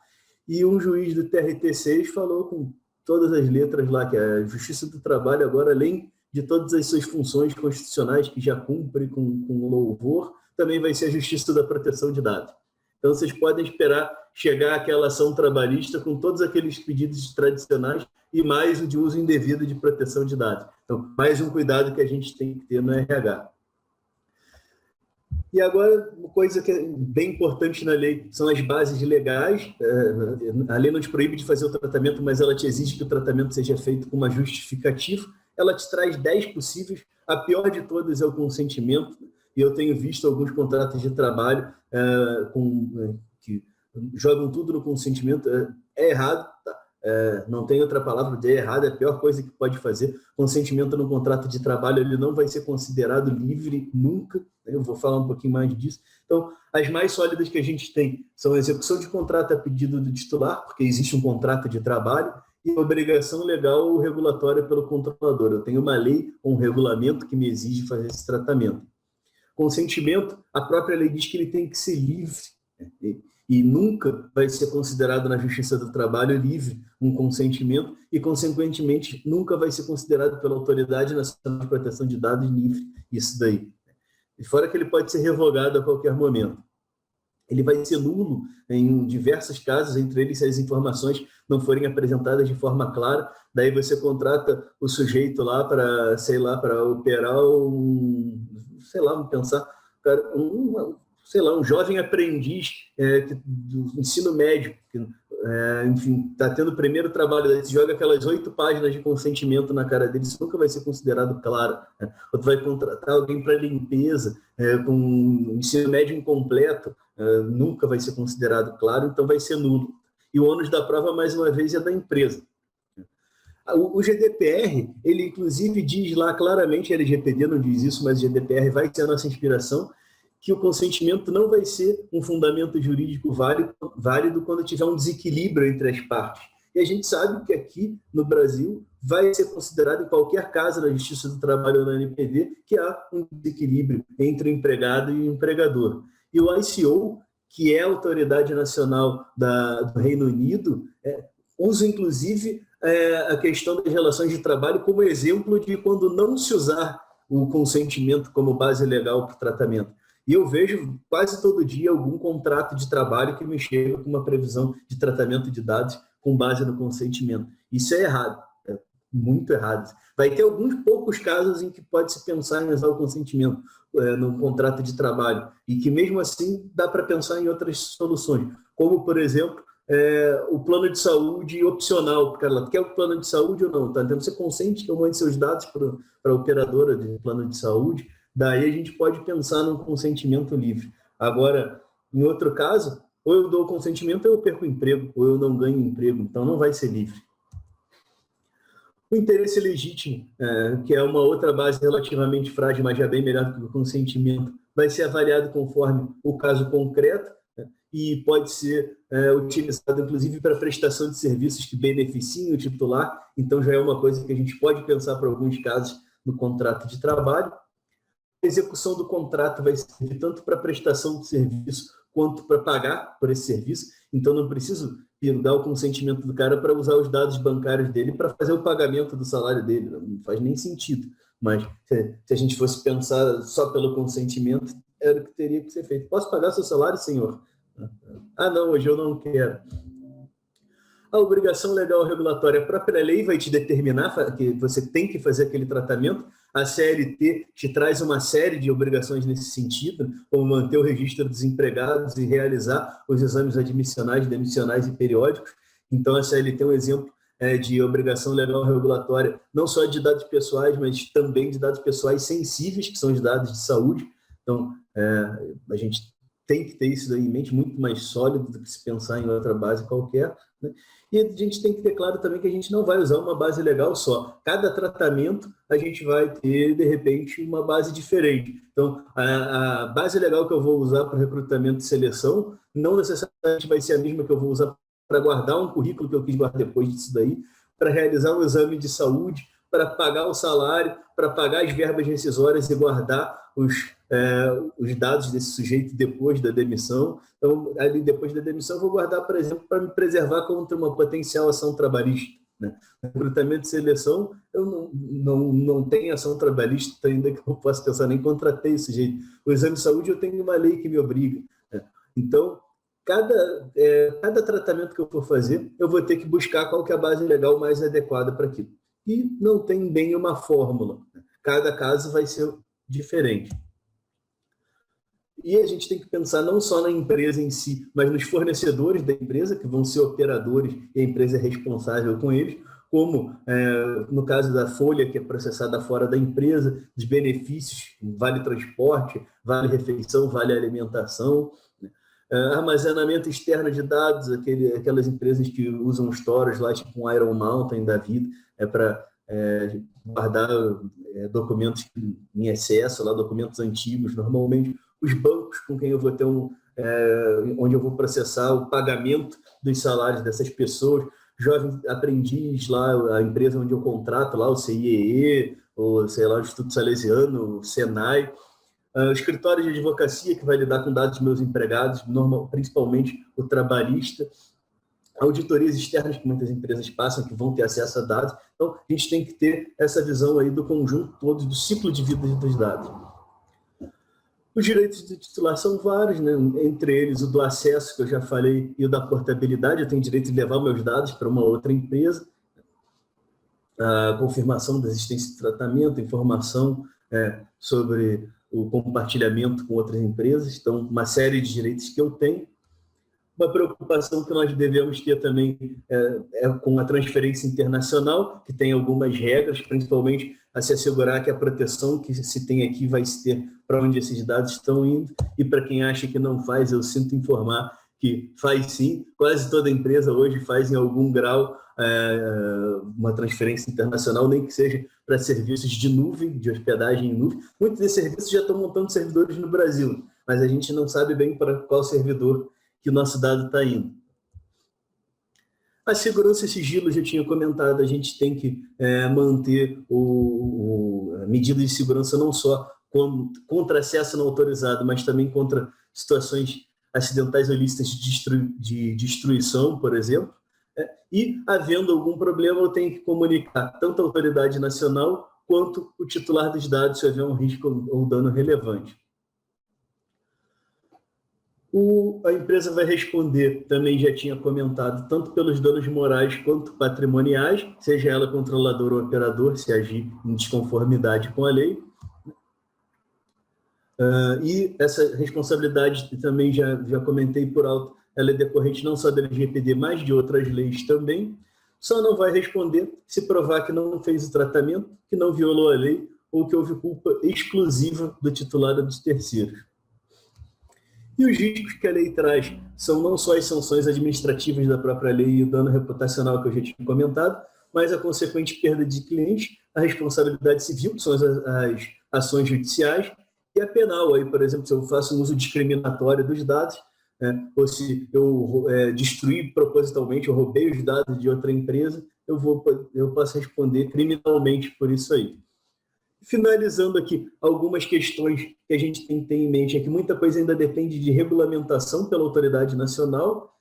e um juiz do TRT6 falou com todas as letras lá que a Justiça do Trabalho agora, além de todas as suas funções constitucionais que já cumpre com louvor, também vai ser a Justiça da Proteção de Dados. Então, vocês podem esperar chegar àquela ação trabalhista com todos aqueles pedidos tradicionais e mais o de uso indevido de proteção de dados. Então, mais um cuidado que a gente tem que ter no RH. E agora, uma coisa que é bem importante na lei são as bases legais. A lei não te proíbe de fazer o tratamento, mas ela te exige que o tratamento seja feito com uma justificativa. Ela te traz 10 possíveis. A pior de todas é o consentimento. E eu tenho visto alguns contratos de trabalho que jogam tudo no consentimento. É errado, tá? Não tem outra palavra, é errado, é a pior coisa que pode fazer. Consentimento no contrato de trabalho, ele não vai ser considerado livre nunca. Eu vou falar um pouquinho mais disso. Então, as mais sólidas que a gente tem são a execução de contrato a pedido do titular, porque existe um contrato de trabalho, e a obrigação legal ou regulatória pelo controlador. Eu tenho uma lei ou um regulamento que me exige fazer esse tratamento. Consentimento, a própria lei diz que ele tem que ser livre, né? E nunca vai ser considerado na Justiça do Trabalho livre um consentimento e, consequentemente, nunca vai ser considerado pela Autoridade Nacional de Proteção de Dados livre isso daí. E fora que ele pode ser revogado a qualquer momento. Ele vai ser nulo em diversos casos, entre eles se as informações não forem apresentadas de forma clara, daí você contrata o sujeito lá para, sei lá, para operar vamos pensar, um jovem aprendiz do ensino médio, que, enfim, está tendo o primeiro trabalho, daí você joga aquelas 8 páginas de consentimento na cara dele, isso nunca vai ser considerado claro. Né? Ou tu vai contratar alguém para limpeza, com ensino médio incompleto, nunca vai ser considerado claro, então vai ser nulo. E o ônus da prova, mais uma vez, é da empresa. O GDPR, ele inclusive diz lá claramente, a LGPD não diz isso, mas o GDPR vai ser a nossa inspiração, que o consentimento não vai ser um fundamento jurídico válido quando tiver um desequilíbrio entre as partes. E a gente sabe que aqui no Brasil vai ser considerado em qualquer caso na Justiça do Trabalho ou na NPD que há um desequilíbrio entre o empregado e o empregador. E o ICO, que é a autoridade nacional do Reino Unido, usa inclusive a questão das relações de trabalho como exemplo de quando não se usar o consentimento como base legal para o tratamento. E eu vejo quase todo dia algum contrato de trabalho que me chega com uma previsão de tratamento de dados com base no consentimento. Isso é errado, é muito errado. Vai ter alguns poucos casos em que pode-se pensar em usar o consentimento no contrato de trabalho e que mesmo assim dá para pensar em outras soluções, como, por exemplo, o plano de saúde opcional, porque ela quer o plano de saúde ou não, tá? Então você consente que eu mande seus dados para a operadora de plano de saúde, daí a gente pode pensar num consentimento livre. Agora, em outro caso, ou eu dou o consentimento ou eu perco o emprego, ou eu não ganho emprego, então não vai ser livre. O interesse legítimo, que é uma outra base relativamente frágil, mas já bem melhor que o consentimento, vai ser avaliado conforme o caso concreto, né? E pode ser utilizado, inclusive, para prestação de serviços que beneficiem o titular, então já é uma coisa que a gente pode pensar para alguns casos no contrato de trabalho. A execução do contrato vai servir tanto para prestação de serviço quanto para pagar por esse serviço, então não preciso dar o consentimento do cara para usar os dados bancários dele para fazer o pagamento do salário dele, não faz nem sentido, mas se a gente fosse pensar só pelo consentimento, era o que teria que ser feito. Posso pagar seu salário, senhor? Ah, não, hoje eu não quero. a obrigação legal regulatória, a própria lei vai te determinar que você tem que fazer aquele tratamento. A CLT te traz uma série de obrigações nesse sentido, como manter o registro dos empregados e realizar os exames admissionais, demissionais e periódicos. Então, a CLT é um exemplo de obrigação legal regulatória, não só de dados pessoais, mas também de dados pessoais sensíveis, que são os dados de saúde. Então, a gente tem que ter isso daí em mente, muito mais sólido do que se pensar em outra base qualquer, né? E a gente tem que ter claro também que a gente não vai usar uma base legal só. Cada tratamento a gente vai ter, de repente, uma base diferente. Então, a base legal que eu vou usar para recrutamento e seleção não necessariamente vai ser a mesma que eu vou usar para guardar um currículo que eu quis guardar depois disso daí, para realizar um exame de saúde, para pagar o salário, para pagar as verbas rescisórias e guardar os dados desse sujeito depois da demissão. Então, ali depois da demissão, eu vou guardar, por exemplo, para me preservar contra uma potencial ação trabalhista, né? Recrutamento e seleção, eu não tenho ação trabalhista ainda que eu possa pensar, nem contratei esse sujeito. O exame de saúde, eu tenho uma lei que me obriga, né? Então, cada tratamento que eu for fazer, eu vou ter que buscar qual que é a base legal mais adequada para aquilo. E não tem bem uma fórmula, né? Cada caso vai ser diferente. E a gente tem que pensar não só na empresa em si, mas nos fornecedores da empresa, que vão ser operadores e a empresa é responsável com eles, como no caso da folha, que é processada fora da empresa, dos benefícios, vale transporte, vale refeição, vale alimentação, né? Armazenamento externo de dados, aquelas empresas que usam storage lá, tipo um Iron Mountain da vida, para guardar documentos em excesso, lá, documentos antigos, normalmente os bancos com quem eu vou ter onde eu vou processar o pagamento dos salários dessas pessoas, jovem aprendiz lá, a empresa onde eu contrato lá, o CIEE, ou sei lá, o Instituto Salesiano, o Senai, o escritório de advocacia que vai lidar com dados dos meus empregados, principalmente o trabalhista, auditorias externas que muitas empresas passam, que vão ter acesso a dados. Então, a gente tem que ter essa visão aí do conjunto todo, do ciclo de vida dos dados. Os direitos de titular são vários, né? Entre eles o do acesso, que eu já falei, e o da portabilidade. Eu tenho direito de levar meus dados para uma outra empresa. A confirmação da existência de tratamento, informação sobre o compartilhamento com outras empresas. Então, uma série de direitos que eu tenho. Uma preocupação que nós devemos ter também com a transferência internacional, que tem algumas regras, principalmente a se assegurar que a proteção que se tem aqui vai se ter para onde esses dados estão indo. E para quem acha que não faz, eu sinto informar que faz sim. Quase toda empresa hoje faz em algum grau uma transferência internacional, nem que seja para serviços de nuvem, de hospedagem em nuvem. Muitos desses serviços já estão montando servidores no Brasil, mas a gente não sabe bem para qual servidor que o nosso dado está indo. A segurança e sigilo, eu já tinha comentado, a gente tem que manter a medida de segurança não só contra acesso não autorizado, mas também contra situações acidentais ou ilícitas de destruição, por exemplo. E, havendo algum problema, eu tenho que comunicar tanto a autoridade nacional quanto o titular dos dados se houver um risco ou dano relevante. A empresa vai responder, também já tinha comentado, tanto pelos danos morais quanto patrimoniais, seja ela controlador ou operador, se agir em desconformidade com a lei. E essa responsabilidade, também já comentei por alto, ela é decorrente não só da LGPD, mas de outras leis também. Só não vai responder se provar que não fez o tratamento, que não violou a lei ou que houve culpa exclusiva do titular ou dos terceiros. E os riscos que a lei traz são não só as sanções administrativas da própria lei e o dano reputacional que eu já tinha comentado, mas a consequente perda de clientes, a responsabilidade civil, que são as ações judiciais, e a penal. Aí, por exemplo, se eu faço um uso discriminatório dos dados, ou se eu destruí propositalmente, eu roubei os dados de outra empresa, eu posso responder criminalmente por isso aí. Finalizando aqui, algumas questões que a gente tem que ter em mente é que muita coisa ainda depende de regulamentação pela autoridade nacional,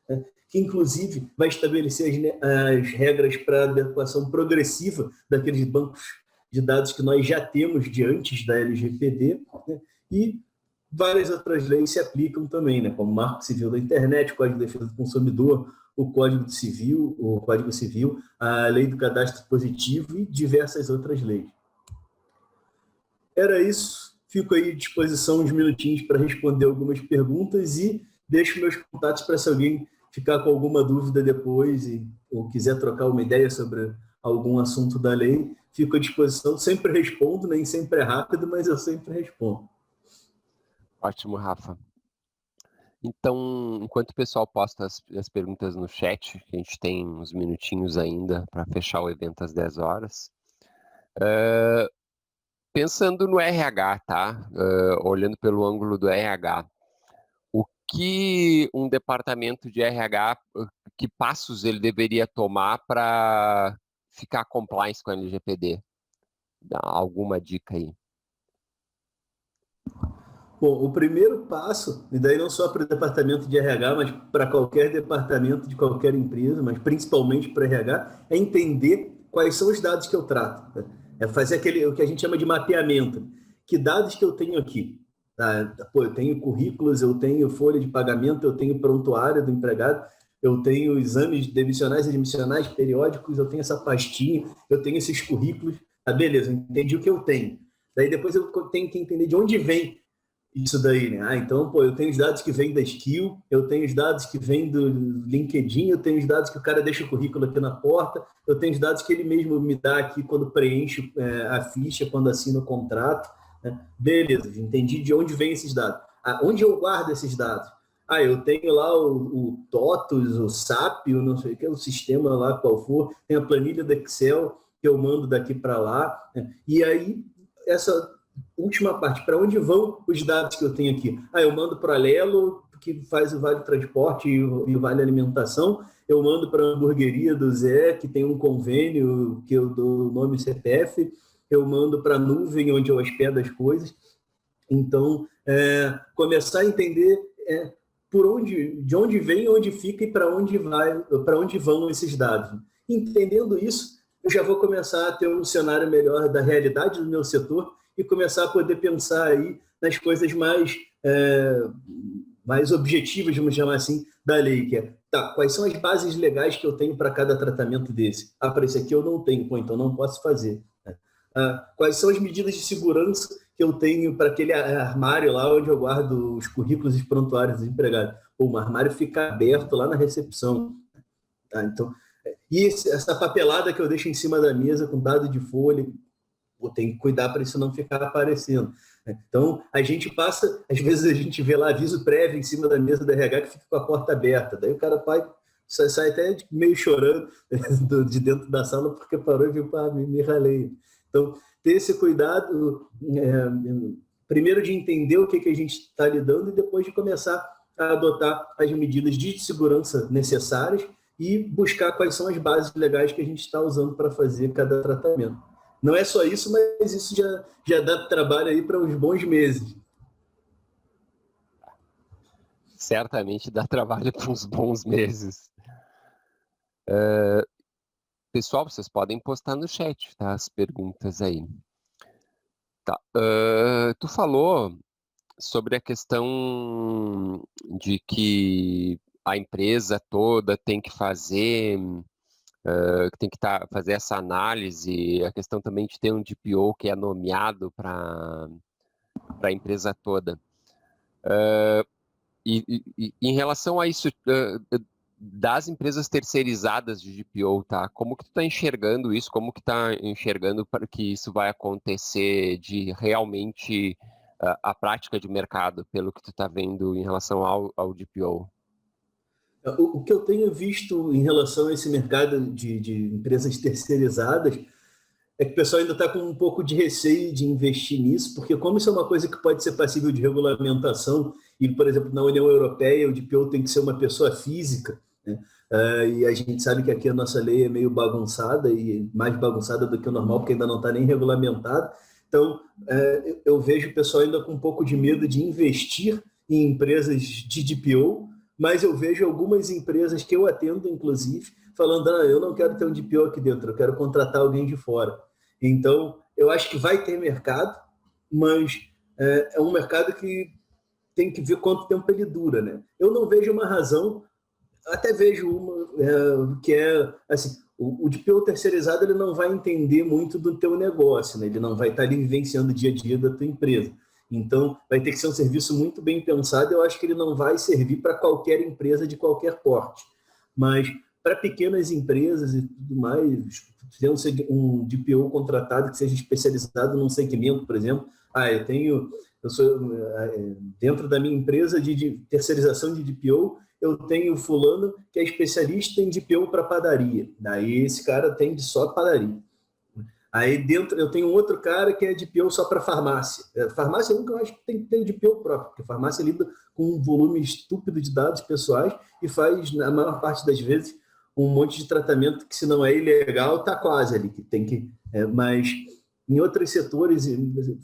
que inclusive vai estabelecer as regras para adequação progressiva daqueles bancos de dados que nós já temos de antes da LGPD, e várias outras leis se aplicam também, né? Como o Marco Civil da Internet, o Código de Defesa do Consumidor, o Código Civil, a Lei do Cadastro Positivo e diversas outras leis. Era isso. Fico aí à disposição uns minutinhos para responder algumas perguntas e deixo meus contatos para se alguém ficar com alguma dúvida depois ou quiser trocar uma ideia sobre algum assunto da lei, fico à disposição. Sempre respondo, nem sempre é rápido, mas eu sempre respondo. Ótimo, Rafa. Então, enquanto o pessoal posta as perguntas no chat, a gente tem uns minutinhos ainda para fechar o evento às 10 horas. Pensando no RH, tá? Olhando pelo ângulo do RH, o que um departamento de RH, que passos ele deveria tomar para ficar compliance com a LGPD? Dá alguma dica aí? Bom, o primeiro passo, e daí não só para o departamento de RH, mas para qualquer departamento de qualquer empresa, mas principalmente para RH, é entender quais são os dados que eu trato. Né? É fazer o que a gente chama de mapeamento. Que dados que eu tenho aqui? Pô, eu tenho currículos, eu tenho folha de pagamento, eu tenho prontuário do empregado, eu tenho exames demissionais e admissionais periódicos, eu tenho essa pastinha, eu tenho esses currículos. Beleza, entendi o que eu tenho. Daí depois eu tenho que entender de onde vem isso daí, né? Então, pô, eu tenho os dados que vêm da Skill, eu tenho os dados que vêm do LinkedIn, eu tenho os dados que o cara deixa o currículo aqui na porta, eu tenho os dados que ele mesmo me dá aqui quando preenche a ficha, quando assina o contrato. Né? Beleza, entendi de onde vêm esses dados. Onde eu guardo esses dados? Eu tenho lá o TOTUS, o SAP, o não sei o que, o sistema lá qual for, tem a planilha do Excel que eu mando daqui para lá. Né? E aí, essa última parte, para onde vão os dados que eu tenho aqui? Eu mando para a Lelo, que faz o Vale Transporte e o Vale Alimentação, eu mando para a hamburgueria do Zé, que tem um convênio que eu dou o nome CPF, eu mando para a nuvem, onde eu hospedo as coisas. Então, começar a entender de onde vem, onde fica e para onde vão esses dados. Entendendo isso, eu já vou começar a ter um cenário melhor da realidade do meu setor e começar a poder pensar aí nas coisas mais objetivas, vamos chamar assim, da lei, que é, quais são as bases legais que eu tenho para cada tratamento desse? Para esse aqui eu não tenho, então não posso fazer. Quais são as medidas de segurança que eu tenho para aquele armário lá onde eu guardo os currículos e prontuários dos empregados? O armário fica aberto lá na recepção. Então, e essa papelada que eu deixo em cima da mesa com dado de folha, tem que cuidar para isso não ficar aparecendo. Então, a gente passa, às vezes a gente vê lá aviso prévio em cima da mesa da RH que fica com a porta aberta. Daí o cara sai até meio chorando de dentro da sala porque parou e viu, me ralei. Então, ter esse cuidado, primeiro de entender o que a gente está lidando e depois de começar a adotar as medidas de segurança necessárias e buscar quais são as bases legais que a gente está usando para fazer cada tratamento. Não é só isso, mas isso já dá trabalho aí para uns bons meses. Certamente dá trabalho para uns bons meses. Pessoal, vocês podem postar no chat, tá? As perguntas aí. Tá. Tu falou sobre a questão de que a empresa toda tem que fazer... tem que fazer essa análise, a questão também de ter um DPO que é nomeado para a empresa toda. E em relação a isso, das empresas terceirizadas de DPO, tá? Como que tu está enxergando isso? Como que está enxergando para que isso vai acontecer de realmente a prática de mercado, pelo que tu está vendo em relação ao DPO? O que eu tenho visto em relação a esse mercado de empresas terceirizadas é que o pessoal ainda está com um pouco de receio de investir nisso, porque como isso é uma coisa que pode ser passível de regulamentação, e, por exemplo, na União Europeia o DPO tem que ser uma pessoa física, né? E a gente sabe que aqui a nossa lei é meio bagunçada, e mais bagunçada do que o normal, porque ainda não está nem regulamentada. Então, eu vejo o pessoal ainda com um pouco de medo de investir em empresas de DPO, mas eu vejo algumas empresas que eu atendo, inclusive, falando, eu não quero ter um DPO aqui dentro, eu quero contratar alguém de fora. Então, eu acho que vai ter mercado, mas é um mercado que tem que ver quanto tempo ele dura, né? Eu não vejo uma razão, até vejo uma que é assim, o DPO terceirizado ele não vai entender muito do teu negócio, né? Ele não vai estar ali vivenciando o dia a dia da tua empresa. Então, vai ter que ser um serviço muito bem pensado. Eu acho que ele não vai servir para qualquer empresa de qualquer porte. Mas para pequenas empresas e tudo mais, tendo um DPO contratado que seja especializado num segmento, por exemplo. Eu sou dentro da minha empresa de terceirização de DPO, eu tenho fulano que é especialista em DPO para padaria. Daí esse cara atende só padaria. Aí dentro eu tenho outro cara que é DPO só para farmácia. Farmácia eu nunca acho que tem que ter DPO próprio, porque farmácia lida com um volume estúpido de dados pessoais e faz, na maior parte das vezes, um monte de tratamento que, se não é ilegal, está quase ali, que tem que... mas em outros setores,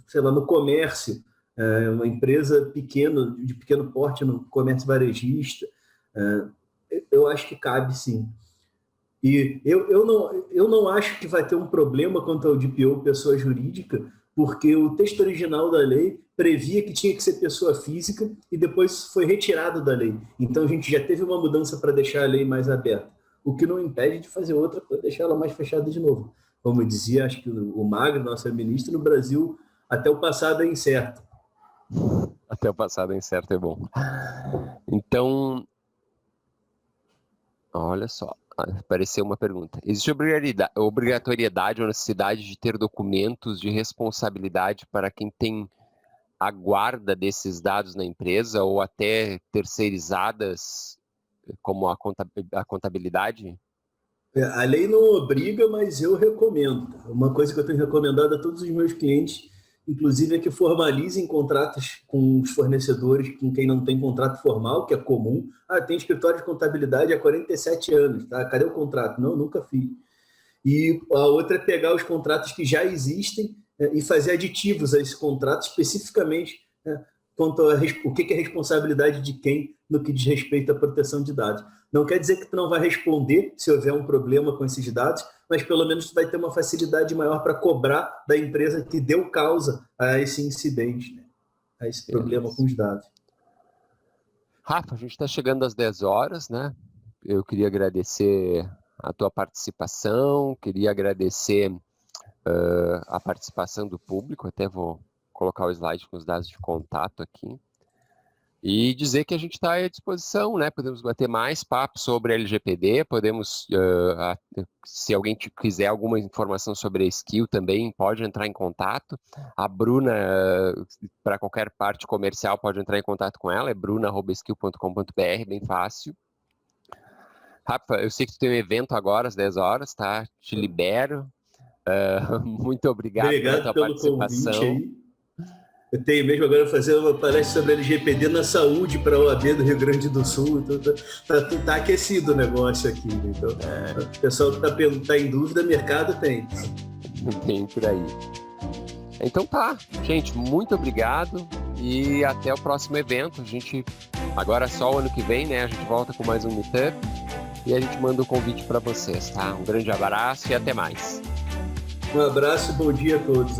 sei lá, no comércio, uma empresa pequena, de pequeno porte no comércio varejista, eu acho que cabe sim. E eu não acho que vai ter um problema quanto ao DPO pessoa jurídica, porque o texto original da lei previa que tinha que ser pessoa física e depois foi retirado da lei. Então a gente já teve uma mudança para deixar a lei mais aberta, o que não impede de fazer outra para deixar ela mais fechada de novo. Como dizia, acho que o Magno, nosso ministro, no Brasil, até o passado é incerto. Até o passado é incerto, é bom. Então, olha só. Apareceu uma pergunta. Existe obrigatoriedade ou necessidade de ter documentos de responsabilidade para quem tem a guarda desses dados na empresa ou até terceirizadas, como a contabilidade? A lei não obriga, mas eu recomendo. Uma coisa que eu tenho recomendado a todos os meus clientes, inclusive, é que formalizem contratos com os fornecedores, com quem não tem contrato formal, que é comum. Tem escritório de contabilidade há 47 anos, tá? Cadê o contrato? Não, nunca fiz. E a outra é pegar os contratos que já existem e fazer aditivos a esse contrato, especificamente quanto a o que é responsabilidade de quem no que diz respeito à proteção de dados. Não quer dizer que tu não vai responder se houver um problema com esses dados, mas pelo menos tu vai ter uma facilidade maior para cobrar da empresa que deu causa a esse incidente, né? A esse problema com os dados. Rafa, a gente está chegando às 10 horas, né? Eu queria agradecer a tua participação, queria agradecer a participação do público, até vou colocar o slide com os dados de contato aqui. E dizer que a gente está à disposição, né? Podemos bater mais papo sobre LGPD, podemos, se alguém quiser alguma informação sobre a Skill também, pode entrar em contato. A Bruna, para qualquer parte comercial, pode entrar em contato com ela, é bruna@skill.com.br, bem fácil. Rafa, eu sei que tu tem um evento agora às 10 horas, tá? Te libero. Muito obrigado pela tua participação. Convite aí. Eu tenho mesmo agora fazer uma palestra sobre LGPD na saúde para a OAB do Rio Grande do Sul. Então tá aquecido o negócio aqui. Então, o pessoal que tá em dúvida, mercado tem. Tem por aí. Então tá, gente, muito obrigado e até o próximo evento. A gente, agora só o ano que vem, né? A gente volta com mais um Meetup e a gente manda o convite para vocês, tá? Um grande abraço e até mais. Um abraço e bom dia a todos.